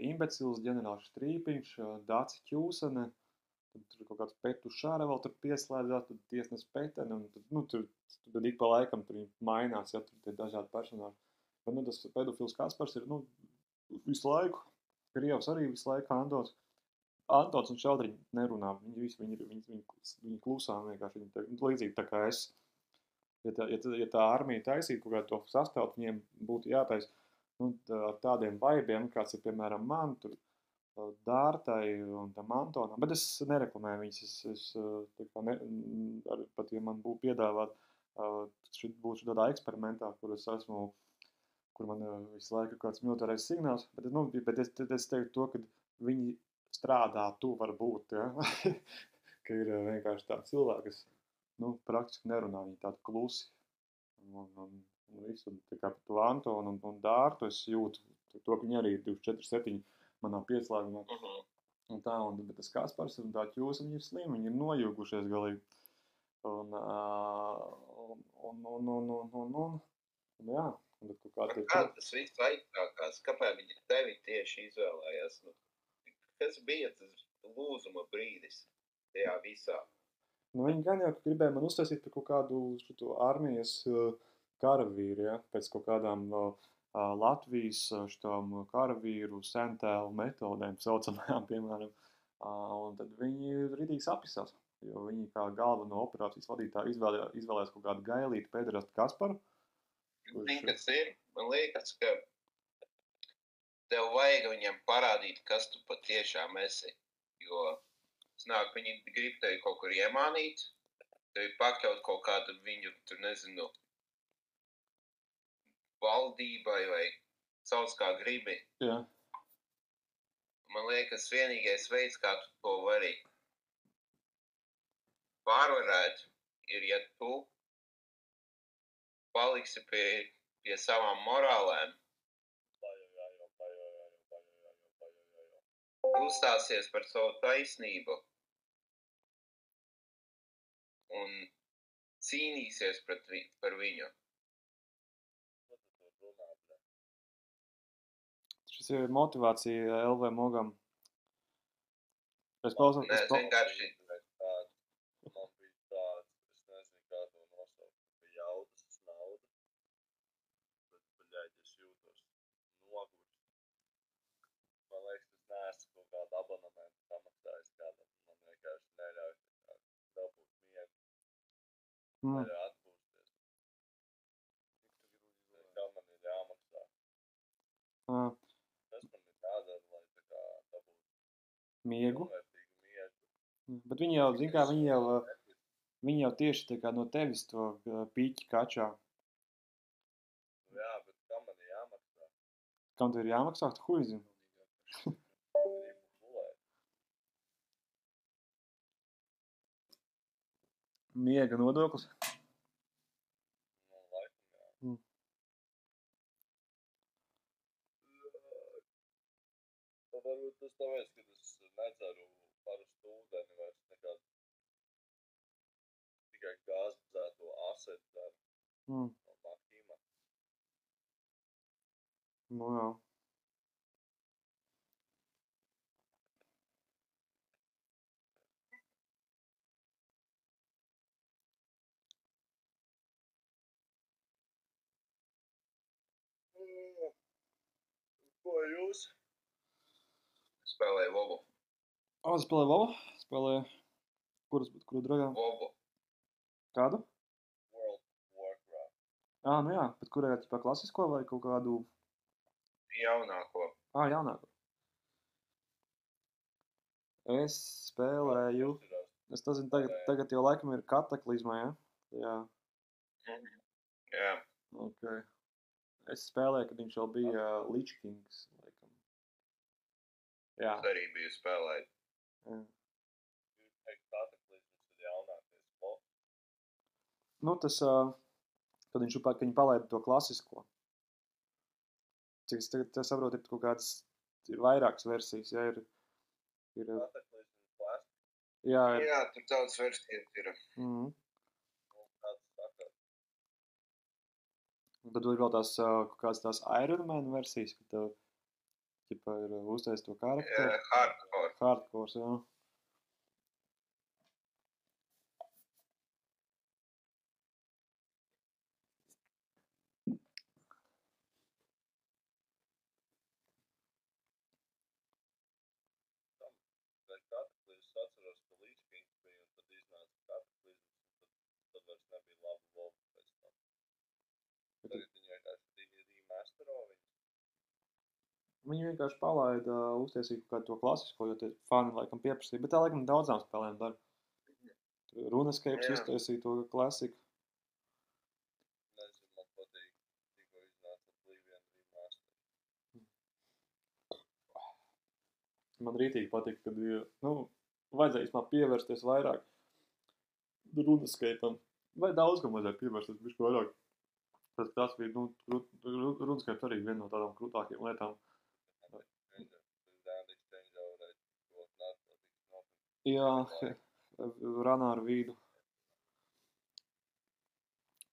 imbecils, ģenerālis Strīpiņš, Dāci Ķūsane, tad tur kaut kāds Petu Šāra vēl tur pieslēdzās, tad tiesnes Petene, un tad ik pa laikam tur mainās, ja tur tie dažādi personāži. Bet, tas pedofils Kaspars ir, visu laiku, krievs arī visu laiku Antons un Šaudriņi nerunā, viņi klusām vienkārši, viņi līdzīgi tā kā es. Ja tā armija taisītu kaut kādu to sastāvu, viņiem būtu jātais ar tādiem vaibiem, kāds ir, piemēram, man, tur Dārtai un tam Antonam, bet es nereklamēju viņas, pat ja man būtu piedāvāt būt tādā eksperimentā, kur man visu laiku kāds militārais signāls, bet es teiktu to, ka viņi strādātu varbūt, ja? Ka ir vienkārši tādi cilvēki, kas praktiski nerunā, viņi tādi klusi. Un visu, tā kā par to Antonu un Dārtu es jūtu to, ka viņi arī ir 24/7 manā pieslēgumā. Un tā, bet tas Kaspars un tā Ķūsa, viņi ir slimi, viņi ir nojūgušies galīgi. Un jā. Un tad kā tas viss aitākās? Kāpēc viņi tevi tieši izvēlējās? Kas bija tas lūzuma brīdis tajā visā? Viņi gan jau gribēja man uztaisīt par kaut kādu armijas karavīru, ja? Pēc kaut kādām Latvijas karavīru sentēlu metodēm saucamajām, piemēram. Un tad viņi ritīgi sapisās, jo viņi kā galveno operācijas vadītāju izvēlējās kaut kādu gailītu pēderastu Kasparu. Kas ir? Man liekas, ka tev vajag viņiem parādīt, kas tu patiešām esi, jo snāk, viņi grib tevi kaut kur iemānīt, tevi pakļaut kaut kādu viņu, tur nezinu, valdībai vai sauc kā gribi. Jā. Man liekas, vienīgais veids, kā tu to vari pārvarēt, ir, ja tu paliksi pie savām morālēm. Uzstāsies par savu taisnību un cīnīsies par viņu. Šis ir motivācija LV Mogam. Es vienkārši... Man bija tāds, es nezinu, kā to nosaukt, bija jaudas nauda, bet, es jūtos nogurs. Man liekas, es neesmu kaut kādu abonementu samaksājis kādam, man vienkārši neļauj dabūt miegu, neļauj atpūsties. Kā man ir jāmaksā? Tas man ir jādara, lai tā kā dabūt miegu. Bet viņi jau tieši tā kā no tevis to pīķi kačā. Jā, bet kam man ir jāmaksā? Kam tev ir jāmaksā? Tu huizini. Miega nodoklis. Laikam, jā. Varbūt tas tāpēc, ka es nedzeru parastu ūdeni vairs nekādu tikai gāzēto asetu daru. Nu, jā. Ko jūs? Spēlēju Vobu. Spēlēju Vovu? Spēlēju... Kuru draugā? Vobu. Kādu? World of Warcraft. Nu jā, bet kurējā ķipā klasisko vai kaut kādu... Jaunāko. Jaunāko. Es spēlēju... Es nezinu, tagad jau laikam ir Kataklizmā, ja? Jā. Jā. Ok. Es spēlēju, kad viņš vēl bija Lich Kings, laikam. Jā. Es arī biju spēlēt. Jā. Jūs teikt, Kataklizmas ir jaunākais boss. Nu, tas, kad viņi palaida to klasisko. Cik es tagad saprotu, ir kaut kādas, ir vairākas versijas, ja, ir Kataklizmas klāsts. jā, Jā, tur daudz versijas ir. Mhm. Un kāds saka, Un tad ir vēl tās kaut kādas tās Iron Man versijas, kad tev, ķipā, ir uztais to karakteru. Hardcore. Hardcore, jā. vai Kataklizmas atceros, ka Lich Kings bija, un tad iznāca Kataklizmas, un tad vairs nebija laba Wolf pēc tam. Tagad viņi vienkārši remastero viņus. Viņi vienkārši palaida, uztaisīja kaut kādu to klasisko, jo tie fani laikam pieprasīja, bet tā laikam daudzām spēlēm dara. Runescapes Jā. uztaisīja to klasiku. Nezinu, man patīk, tikko iznāca Oblivion remaster. Man rītīgi patīk, kad ir, vajadzēja īstenībā pievērsties vairāk Runescape'am. Vai daudz, kam vajadzēja pievērsties bišķi vairāk. Tas bija, Runescape arī viena no tādām krūtākajām lietām. Jā, ranā ar vīdu.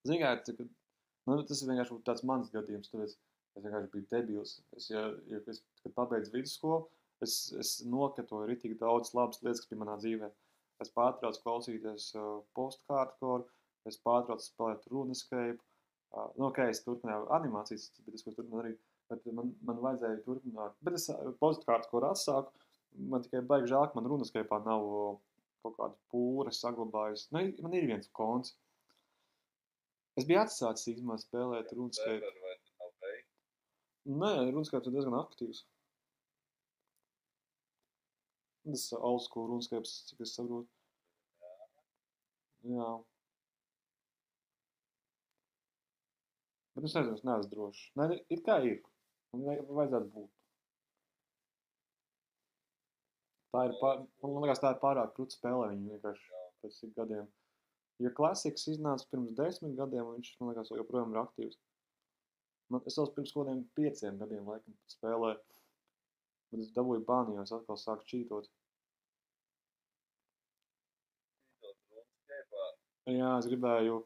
Zini, kā, tas ir vienkārši tāds mans gadījums, tāpēc es vienkārši biju debils. Kad pabeidzu vidusskolu, es nokatoju ritīgi daudz labas lietas, kas bija manā dzīvē. Es pārtraucu klausīties post-hardcore, es pārtraucu spēlēt Runescape. Es turpināju animācijas, bet es ko turpināju arī, bet man vajadzēja turpināt. Bet es post-hardcore atsāku, man tikai baigi žēl, ka man Runescape'ā nav kaut kāda pūra saglabājusi. Man ir viens konts. Es biju atsācis īstenībā spēlēt Runescape. Server vai tu nav beigts? Nē, Runescape ir diezgan aktīvs. Tas old school Runescape, cik es saprotu. Jā. Bet es nezinu, es neesmu drošs. Nē, ir kā ir. Man vajadzētu būt. Man liekas, tā ir pārāk krūta spēlē viņu vienkārši pēc cik gadiem. Ja klasiks iznāca pirms 10 gadiem, un viņš, man liekas, joprojām ir aktīvs. Es vēl pirms kaut kādiem 5 gadiem laikam spēlēju. Bet es dabūju bāni, jo es atkal sāku čītot. Jā, es gribēju...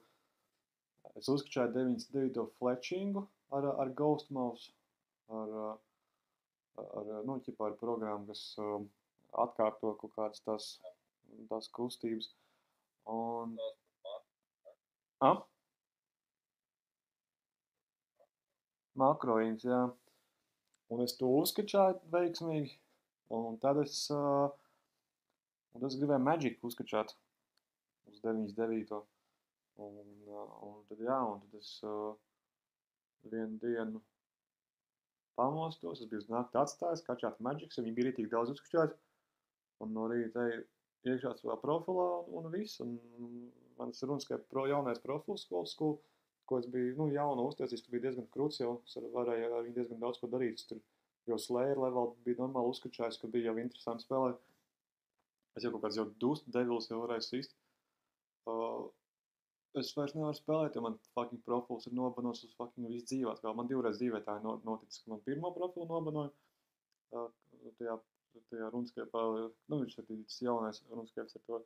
Es uzskačāju 99. fletchingu ar Ghost Mouse. Ar programmu, kas atkārto kaut kādas tās kustības. Un... Makroīns, jā. Un es to uzskačāju veiksmīgi. Un tad es gribēju Magic uzskačāt uz 99. Un tad es vienu dienu pamostos, es biju uz nakti atstājis, kačāt Magics, viņi bija rītīgi daudz uzskačāts. Un no rīta iekšā savā profilā un viss. Un mans Runescape jaunais profils skolu, ko es biju jaunu uztaisījis, ka bija diezgan krūts jau, es varēju ar viņu diezgan daudz ko darīt. Es tur jau Slayer level bija normāli uzskačājis, ka bija jau interesanti spēlēt. Es jau kaut kāds jau Dust Devils jau varēju sist. Es vairs nevaru spēlēt, jo man fucking profils ir nobanos uz fucking visu dzīvāt. Man 2 reizes dzīvē tā ir noticis, ka man pirmo profilu nobanoja tajā Runescape'ā. Viņš ir tas jaunais Runescape's ar to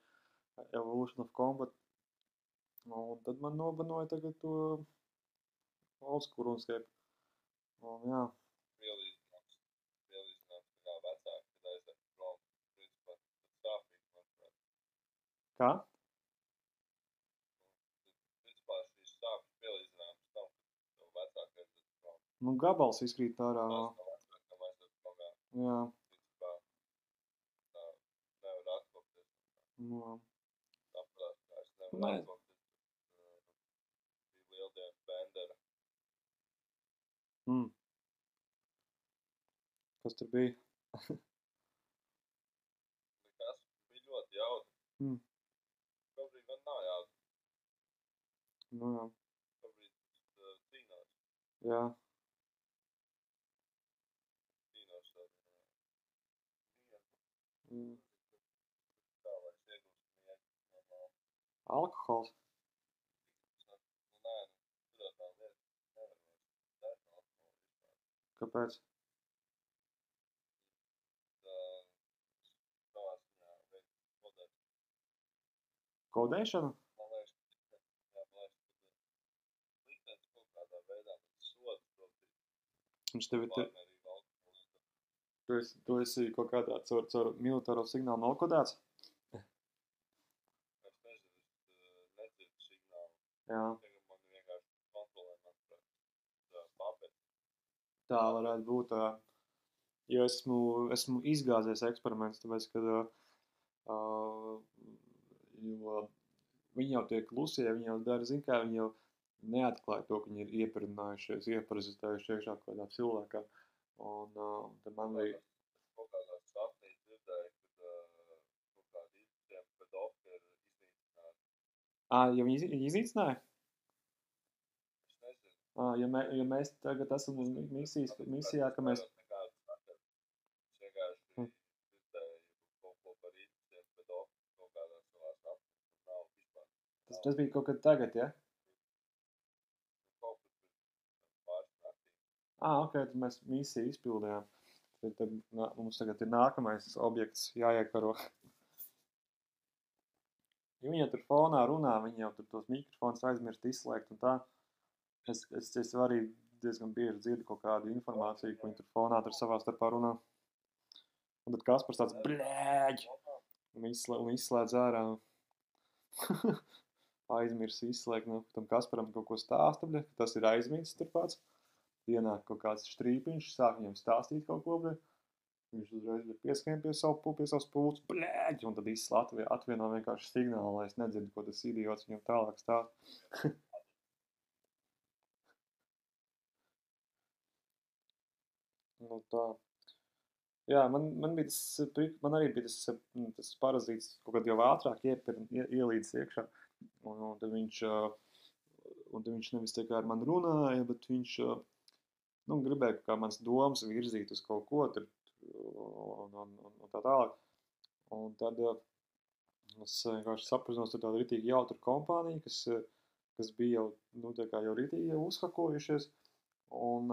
Evolution of Combat. Un tad man nobanoja tagad to old school Runescape. Un jā, pielīdzināts, tā kā vecāki, kad aiziet prom, principā, tad sāpīgi, manuprāt. Kā? Principā šīs sāpes pielīdzināmas tam, ka tev vecāki aiziet prom. Nu, gabals izkrīt ārā. Tās nav vecākam aiziet prom, jā. Jā. Principā, tā nevar atkopties. Jā. Saprāt, ka es Nē. nevaru atkopties. Bija lieldienu bendera. Kas tur bija? Nekas bija ļoti jautri. Šobrīd man nav jautri. Nu, jā. Šobrīd cīnos. Jā. Cīnos ar Mm. tā, lai es iegūstu mieru. Alkohols. Nē, tur tā lieta nevar vairs dzert alkoholu vispār. Kāpēc? Savā ziņā veikt kodēt. Kodēšana? Man liekas, ka liktenis kaut kādā veidā soda protīt Viņš tevi pārmērīgu alkoholu. tu esi kaut kādā caur militāro signālu nokodēts? Es nezinu, es nedzirdu signālu. Jā. Tagad man vienkārši kontrolē, manuprāt, papēt. Tā varētu būt. Jo esmu izgāzies eksperiments, tāpēc, kad jo viņi jau tie klusie, viņi jau dara, zin kā, viņi jau neatklāja to, ka viņi ir ieparazitējuši iekšā kaut kādā cilvēkā. Un tad man bija... Kaut kādā sapnī dzirdēju, kad kaut kādi izciem pedofili ir iznīcināti. Ja viņi iznīcināja? Es nezinu. Ja mēs tagad esam uz misijā, ka mēs... Es vienkārši dzirdēju kaut ko par izciem pedofili kaut kādā savā sapnī. Nav vispār. Tas bija kaut kad tagad, ja? Kaut kad pāris naktī. Ok, tad mēs misiju izpildījām. Tad mums tagad ir nākamais objekts jāiekaro. Ja viņi jau tur fonā runā, viņi jau tur tos mikrofons aizmirst izslēgt un tā. Es arī diezgan bieži dzirdu kaut kādu informāciju, ko viņi tur fonā tur savā starpā runā. Un tad Kaspars tāds blēģ! Un izslēdz ārā. Aizmirs izslēgt, tam Kasparam kaut ko stāsta, ka tas ir aizmirsts turpāds. Ienāk kaut kāds štrīpiņš, sāk viņam stāstīt kaut ko, viņš uzreiz pieskrien pie savas pults, blēģ, un tad atvieno vienkārši signālu, lai es nedzirdu, ko tas idiots viņam tālāk stāst. Nu tā. Jā, man arī bija tas parazīts kaut kad jau ātrāk ielīdz iekšā, un tad viņš nevis tā kā ar mani runāja, bet viņš gribēja kaut kā mans domas virzīt uz kaut ko tur un tā tālāk. Un tad es vienkārši saprazinos ar tādu ritīgi jautru kompāniju, kas bija jau, tā kā jau ritīgi jau uzhakojušies, un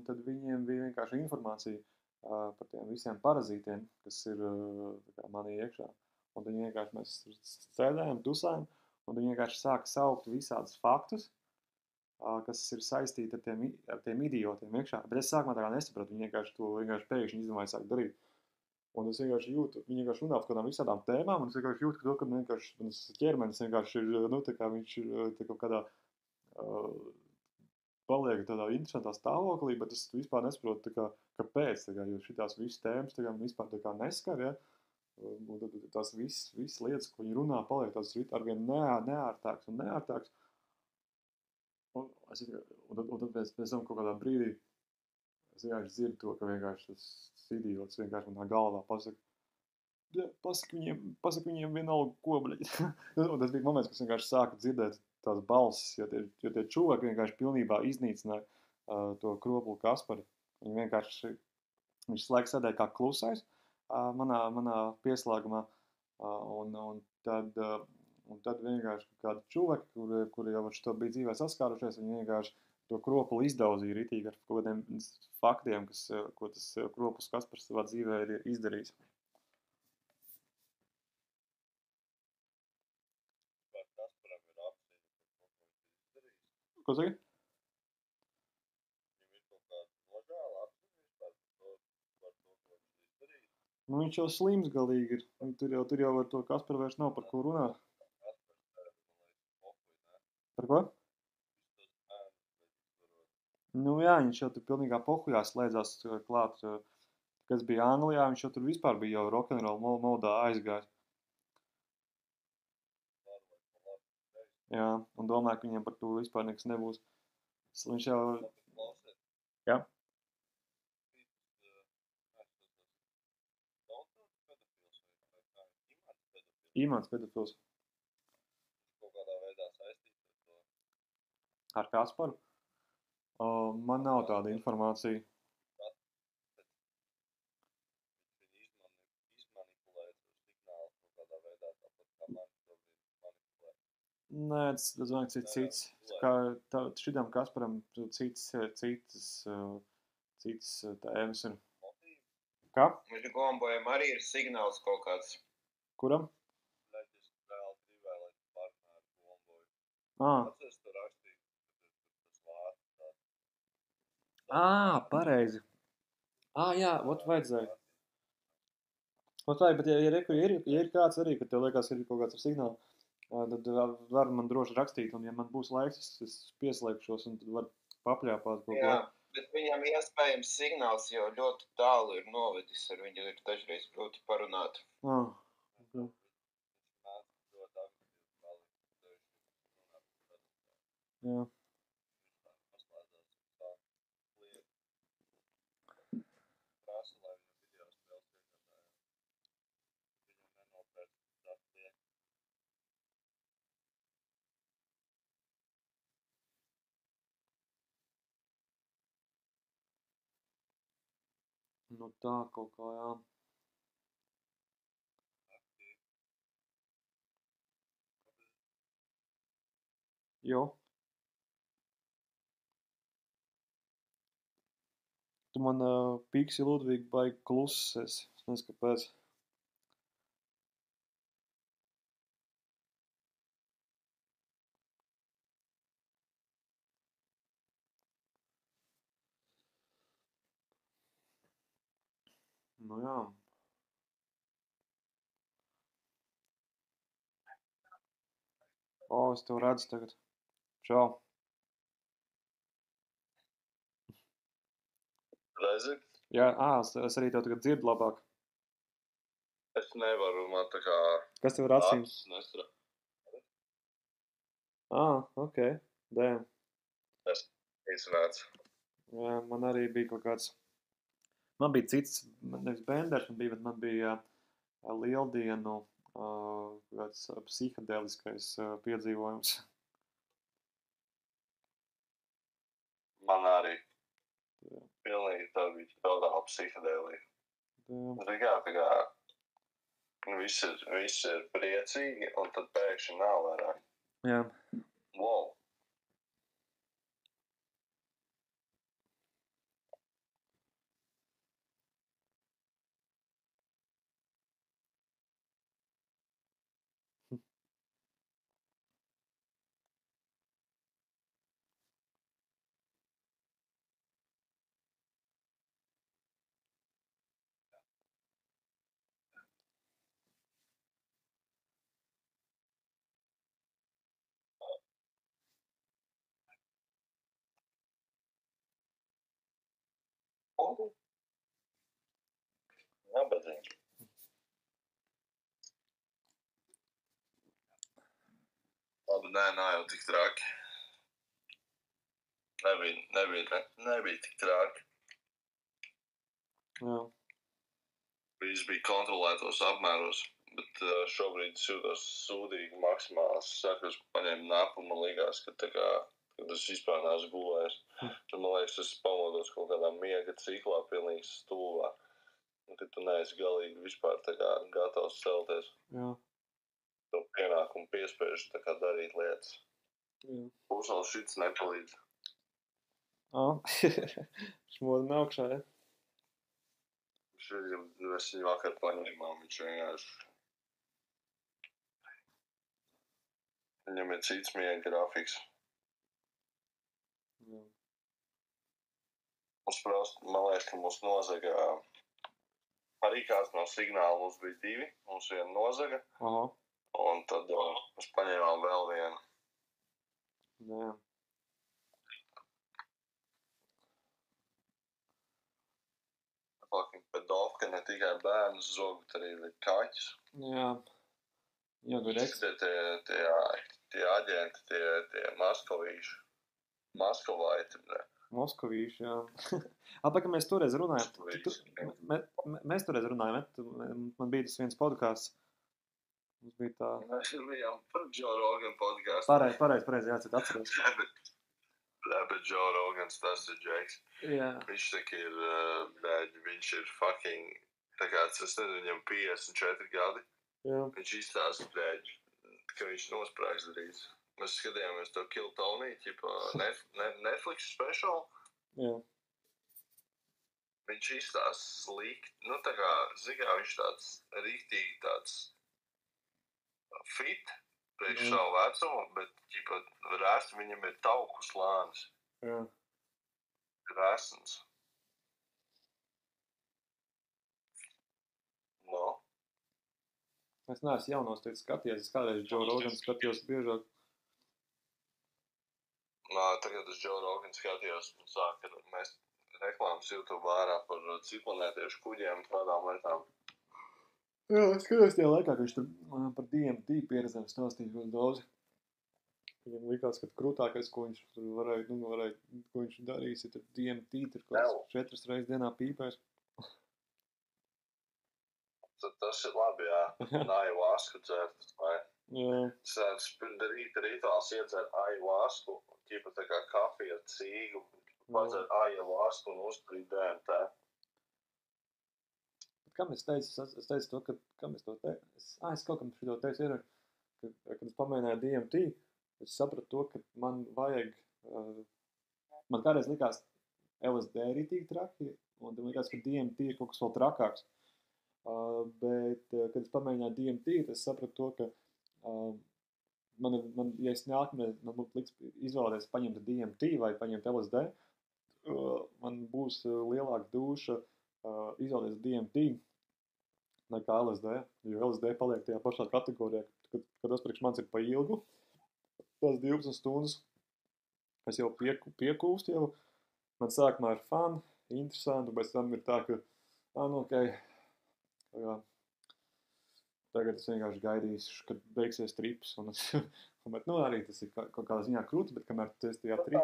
tad viņiem bija vienkārši informācija par tiem visiem parazītiem, kas ir manī iekšā. Un tad vienkārši mēs sēdējām, tusājām, un viņi vienkārši sāka saukt visādus faktus, kas ir saistīti ar tiem idiotiem iekšā. Bet es sākumā tā kā nesapratu, viņi vienkārši pēkšņi izdomāja sākt darīt. Un es vienkārši jūtu, viņi vienkārši runā par kādām visādām tēmām, un es vienkārši jūtu, ka mans ķermenis vienkārši ir, tā kā viņš ir kaut kādā paliek tādā interesantā stāvoklī, bet es vispār nesaprotu, kāpēc, jo šitās visas tēmas man vispār neskar, ja? Un tad tās visas lietas, ko viņi runā, paliek tās arvien neārtāks un neārtāks. Un tad pēc tam kaut kādā brīdī es vienkārši dzirdu to, ka vienkārši tas idiots vienkārši manā galvā pasaka, pasaka viņiem vienalga ko, bļaļ. Un tas bija moments, kas vienkārši sāka dzirdēt tās balsis, jo tie čuvaki vienkārši pilnībā iznīcināja to kroplu Kasparu. Viņš laiks sēdēja kā klusais manā pieslēgumā, un tad vienkārši kādi čuvaki, kuri jau ar šo bija dzīvē saskārušies, viņi vienkārši to kroplu izdauzīja ritīgi ar kaut kādiem faktiem, ko tas kroplis Kaspars savā dzīvē ir izdarījis. Vai Kasparam ir apziņa par to, ko viņš ir izdarījis? Ko saki? Viņam ir kaut kāda nožēla apziņa? Nu, viņš jau slims galīgi ir. Tur jau ar to Kasparu vairs nav par ko runāt. Par ko? Nu jā, viņš jau tur pilnīgā pohujā slēdzās klāt. Kas bija Anglijā, viņš jau tur vispār bija jau rock'n'roll modā aizgājis. Jā, un domāju, ka viņam par to vispār nekas nebūs. Viņš jau... Jā. Imants pedofils. Kaut kādā veidā saistīts ar to. Ar Kasparu? Man nav tāda informācija. Viņi izmanipulē to signālu kaut kādā veidā, tāpat kā man šobrīd manipulē. Nē, tas domāju, ka cits. Šitam Kasparam citas tēmas ir. Kā? Viņš gombojam arī ir signāls kaut kāds. Kuram? Es reāli gribēju, lai tu partneri gomboju. Ā, Atceries, tu rakstīji, ka tas vārds pareizi. Jā, ot vajadzēja. Ot vajag, bet ja ir kāds arī, ka tev liekas, ir kaut kāds ar signālu, tad var man droši rakstīt, un ja man būs laiks, es pieslēgšos, un tad var papļāpāt kaut Jā, ko. bet viņam iespējams signāls jau ļoti tālu ir novedis, ar viņu ir dažreiz grūti parunāt. Okay. Jā. Nu tā kaut kā, jā. Jo. Tu man Piksi Ludvīgi baigi kluss esi. Es nezinu, kāpēc. Nu jā. Es tev redzu tagad. Čau. Redzi? Jā, es arī tev tagad dzirdu labāk. Es nevaru, man tā kā... Kas tev ir acīm? Nestra. Ok. Damn. Es izrādzu. Jā, man arī bija kaut kāds... Man bija cits, nevis benders, man bija lieldienu kāds psihedeliskais piedzīvojums. Man arī. Jā. Pilnīgi tā bija totāla psihedelija. Jā. Tā kā viss ir priecīgi, un tad pēkšņi nav vairāk. Jā. Wow. Nabadzīgi. Labi, nē, nav jau tik traki. Nebija tik traki. Jā. Viss bija kontrolētos apmēros, bet šobrīd es jūtos sūdīgi maksimāli. Es saku, es paņēmu napu, man likās, ka tā kā, kad es vispār neesmu gulējis. Tad man liekas, es pamodos kaut kādā miega ciklā, pilnīgi stulvā. Un kad tu neesi galīgi vispār tā kā gatavs celties. Jā. To pienākumu piespiež tā kā darīt lietas. Jā. Pusal šits nepalīdz. Šmodam augšā, ja? Es viņu vakar paņēmu, viņš vienkārši... Viņam ir cits miega grafiks. Jā. Man liekas, ka mums nozaga arī kāds no signāla mums bija 2, mums viena nozaga, Aha. un tad mēs paņēmām vēl vienu. Jā. Fucking pedofka ne tikai bērnus zog, bet arī kaķus. Jā. Jā, tur eks. Tie aģenti, tie maskovīši. Maskovaiti, ne? Moskovīši, jā. Apakaļ mēs toreiz runājam. Mēs toreiz runājam, man bija tas viens podcasts. Mums bija tā... Mēs bijām par Joe Rogan podcastu. Pareizi, jā, atceros. Bet Joe Rogans tas ir Džeks. Jā. Viņš tā ir, viņš ir fucking, tā kā, es nezinu, viņam 54 gadi. Jā. Viņš izstāsta, ka viņš nosprāgs drīz. Mēs skatījāmies to Kill Tony, ķipa Netflix special. Jā. Viņš izstāsta slikti, nu tā kā, zikā, viņš tāds riktīgi tāds fit priekš savu vecumu, bet, ķipa, rēst viņam ir tauku slānis. Jā. Rēsns. No. Es neesmu jaunos teicu skatījies, es kādreiz Joe Rogan skatījos biežāk. Nā, tagad es Joe Rogan skatījos un sāk, ka mēs reklāmas YouTube ārā par ciplanētiešu kuģiem un tādām lietām. Jā, es skatos tajā laikā, ka viņš tur par DMT pieredzēm stāstīja ļoti daudz. Viņam likās, ka krūtākais, ko viņš tur varēja, ko viņš darīs, ir tur DMT, tur kaut 4 reizes dienā pīpēs. Tas ir labi, jā. Ayahuasku dzert, vai? Jā. Tas rituāls iedzert ayahuasku, ķipa tā kā kafija ar cīgu, padzert ayahuasku un uzturīt DMT. Kam es teicu? Es teicu to, kam es to teicu? Es kaut kam šito teicu ir, kad es pamēģināju DMT, es sapratu to, ka man vajag, man kādreiz likās LSD rītīgi traki, un man likās, ka DMT ir kaut kas vēl trakāks. Bet, kad es pamēģināju DMT, es sapratu to, ka ja es nākamreiz, man būtu liks izvēlēties paņemt DMT vai paņemt LSD, man būs lielāka dūša izvēlēties DMT nekā LSD, jo LSD paliek tajā pašā kategorijā, kad tas priekš mans ir pa ilgu, tās 12 stundas, es jau piekūstu jau, man sākumā ir fun, interesanti, un pēc tam ir tā, ka, okay, tagad es vienkārši gaidīšu, kad beigsies trips, bet, arī tas ir kaut kādā ziņā krūti, bet kamēr tu esi tajā tripā.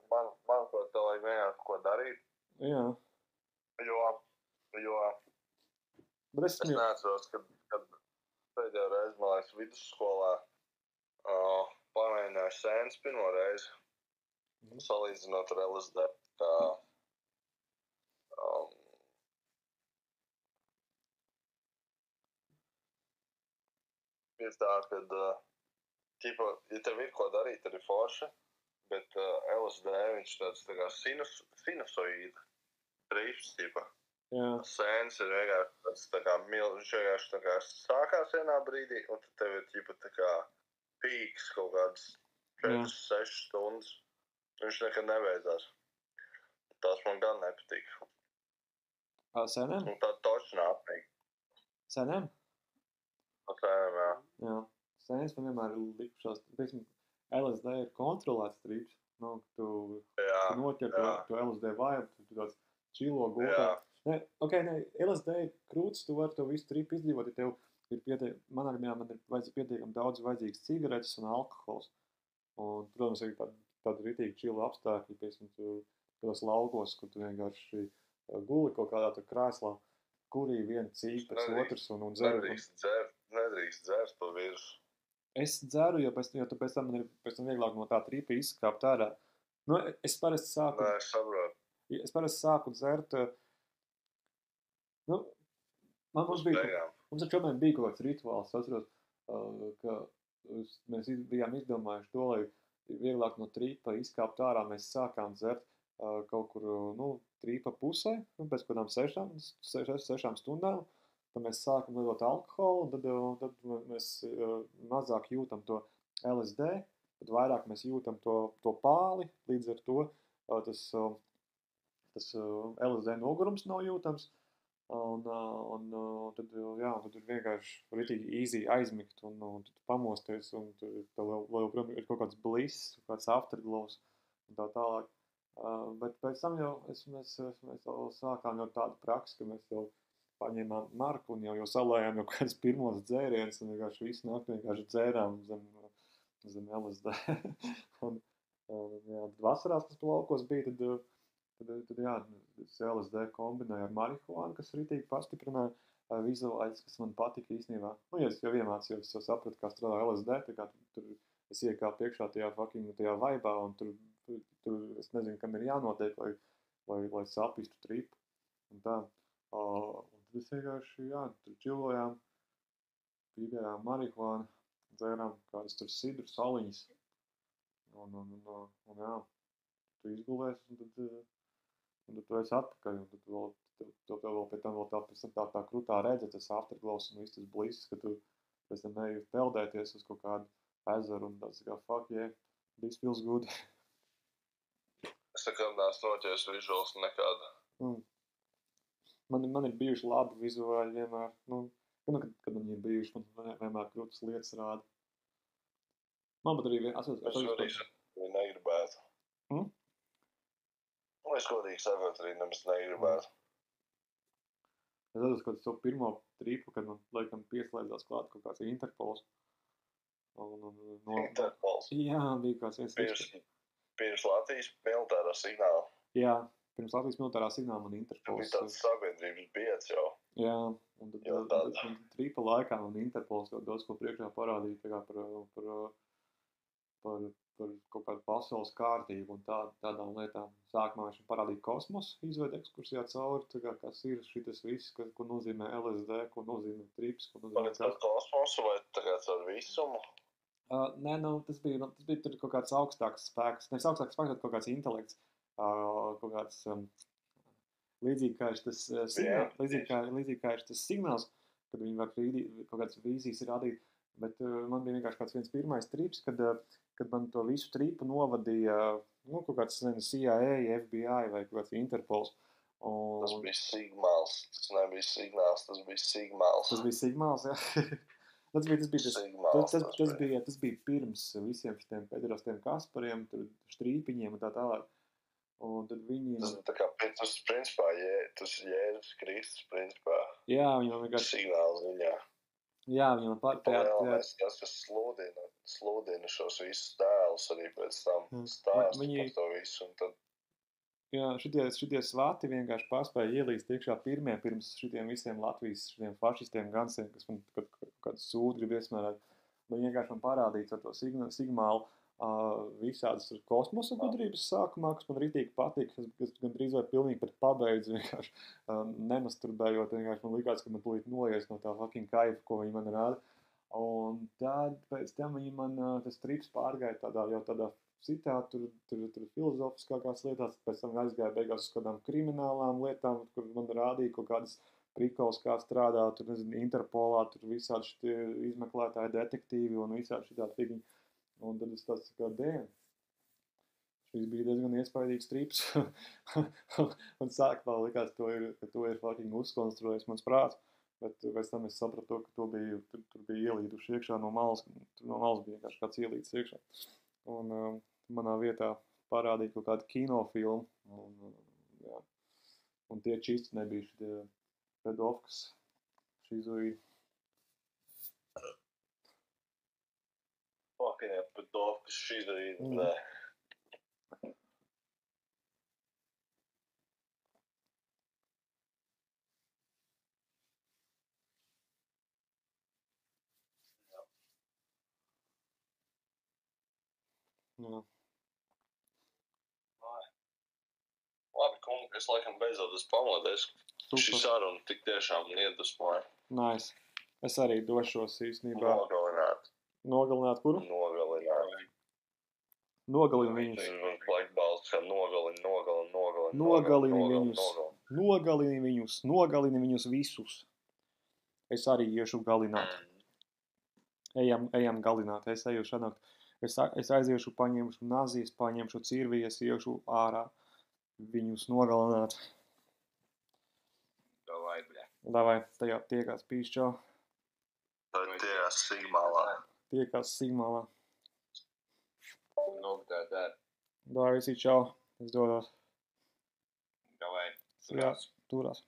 Man to vajag vienkārši ko darīt. Jā. Jo bet es neatceros, kad pēdējo reizi, man liekas, vidusskolā pamēģināju sēnes pirmo reizi, salīdzinot ar LSD. Ir tā, kad, ja tev ir ko darīt, tad ir forši, bet LSD viņš tāds tā kā sinusoīda trips, tipa. Jā. Sēns ir vienkārši tāds tā kā viņš vienkārši tā kā sākās vienā brīdī, un tad tev ir tipa tā kā pīks kaut kāds 4-6 stundas. Viņš nekad nebeidzās. Tas man gan nepatīk. Sēnēm? Un tā točnā apnīk. Sēnēm? Sēnēm, jā. Jā. Sēnes man vienmēr ir likušās, teiksim, LSD ir kontrolēts trips. Nu, tu noķer to LSD vibe, tu tāds čilo gultā. LSD ir krūts, tu vari to visu tripu izdzīvot, ja tev ir manā gadījumā man ir pietiekami daudz vajadzīgas cigaretes un alkohols. Un, protams, ir tādi ritīgi čilo apstākļi, piemēram, kādos laukos, kur tu vienkārši guli kaut kādā tur krēslā, kurī viena cīk pēc otras un dzer. Nedrīkst dzert pa virsmu. Es dzeru, jo pēc tam man ir vieglāk no tā tripa izskāpt ārā. Nu, es parasti sāku... Nē, es saprotu. Es parasti sāku dzert... Mums ar čomiem bija kaut kāds rituāls, atceros, ka mēs bijām izdomājuši to, lai vieglāk no tripa izkāpt ārā, mēs sākām dzert kaut kur, tripa pusē, pēc kādām 6 stundām, tad mēs sākam lietot alkoholu, un tad mēs mazāk jūtam to LSD, tad vairāk mēs jūtam to pāli, līdz ar to tas LSD nogurums nav jūtams. Un tad, jā, tad ir vienkārši ritīgi easy aizmigt un tad pamosties un tev vēl joprojām ir kaut kāds bliss, kaut kāds afterglows un tā tālāk. Bet pēc tam jau mēs jau sākām jau tādu praksi, ka mēs jau paņēmām marku un jau salējām jau kāds pirmos dzērienus un vienkārši visu nakti vienkārši dzērām zem LSD. un jā, tad vasarās, kas plaukos bija, tad jā, LSD kombinēja ar marihuānu, kas ritīgi pastiprināja vizuāļus, kas man patika īstenībā. Nu, ja es jau iemācījos, jau sapratu, kā strādā LSD, tā kā tur es iekāpu iekšā tajā vaibā, un tur es nezinu, kam ir jānotiek, lai sapistu tripu. Un tā. Un tad es vienkārši, jā, tur čilojām, pīpējām marihuānu, dzērām kādas tur sidru saliņas. Un jā, tu izgulēs, un tad tu esi atpakaļ, un tad vēl pēc tam tā krutā redze, tas afterglows un viss tas bliss, ka tu pēc tam eji peldēties uz kaut kādu ezeru, un tāds kā, fuck yeah, this feels good. Es nekad neesmu noķēris visuāls nekādu. Man ir bijuši labi vizuāļi vienmēr, kad viņi ir bijuši, man vienmēr krūtas lietas rāda. Man pat arī Es godīgi negribētu. Es godīgi sakot, arī nemaz negribētu. Es atceros, ka savu pirmo tripu, kad man, laikam, pieslēdzās klāt kaut kāds Interpols. Interpols? Jā, bija kāds Pirms Latvijas militārā signāla. Jā, pirms Latvijas militārā signāla man Interpols. Bija tāds sabiedrības biedrs jau. Jā, un tad tripa laikā man Interpols jau daudz ko priekšā parādīja, tā kā par kaut kādu pasaules kārtību un tādām lietām. Sākumā viņš parādīja kosmosu, izveida ekskursijā cauri, tā kā kas ir šitas viss, ko nozīmē LSD, ko nozīmē trips, ko nozīmē... Pagad par kosmosu vai tagad ar visumu? Nē, tas bija tur kaut kāds augstāks spēks, nevis augstāks spēks, bet kaut kāds intelekts, kaut kāds līdzīgi kā ir tas signāls, līdzīgi kā ir tas signāls, kad viņi var kaut kādas vīzijas rādīt, bet man bija vienkārši kāds viens pirmais trips, kad man to visu tripu novadīja, kaut kāds CIA, FBI vai kaut kāds Interpols. Tas bija signāls, tas nebija signāls, tas bija signāls. Tas bija signāls, jā. Tas bija pirms visiem šitiem pederastiem Kaspariem, tur štrīpiņiem un tā tālāk. Un tad viņi... Tas tā kā, tas principā, tas Jēzus Kristus principā. Jā, viņam vienkārši... Signāls viņā. Jā, viņam tas, kas sludina šos visus tēlus arī pēc tam stāstu par to visu. Un tad... Jā, šitie svati vienkārši paspēja ielīst iekšā pirmie pirms šitiem visiem Latvijas šitiem fašistiem gansiem, kas man kādu sūdu grib iesmērēt. Viņi vienkārši man parādīja ar to signālu visādas kosmosa gudrības sākumā, kas man ritīgi patīk, kas gandrīz vai pilnīgi pat pabeidz vienkārši nemasturbējot, vienkārši man likās, ka man tūlīt noies no tā fucking kaifa, ko viņi man rāda. Un tad pēc tam viņi man tas trips pārgāja tādā citā, tur filozofiskākās lietās, pēc tam aizgāja beigās uz kādām kriminālām lietām, kur man rādīja kaut kādas prikols, kā strādā, tur, nezinu, Interpolā, tur visādi šitie izmeklētāji detektīvi un visādi šitā figņi. Un tad es tāds kā dēļ. Šis bija diezgan iespaidīgs trips. Un sākumā likās, ka to ir fucking uzkonstruējis mans prāts. Bet pēc tam es sapratu, ka tur bija ielīduši iekšā no malas. Tur no malas bija vienkārši kāds ielīdis iekšā. Un manā vietā parādīja kaut kādu kinofilmu. Un tie čisti nebija šitie pedofkas šizoīdi. Fucking pedofkas šizoīdi, nē. Jā. Labi, kungi, es laikam beidzot esmu pamodies. Šī saruna tik tiešām iedvesmoja. Nice. Es arī došos īstenībā. Nogalināt kuru? Nogalini viņus. Nogalini viņus visus. Es arī iešu galināt. Ejam galināt. Es eju šanakt. Es aiziešu, paņemšu nazijas, paņemšu cirvijas, iešu ārā viņus nogalināt. Davai, bļa. Davai, tajā tiekās pīšķo. Tad tie Sigmalā. Tiekās Sigmalā. Nu, tā. Davai, visi čau. Es dodos. Davai. Jā, turās.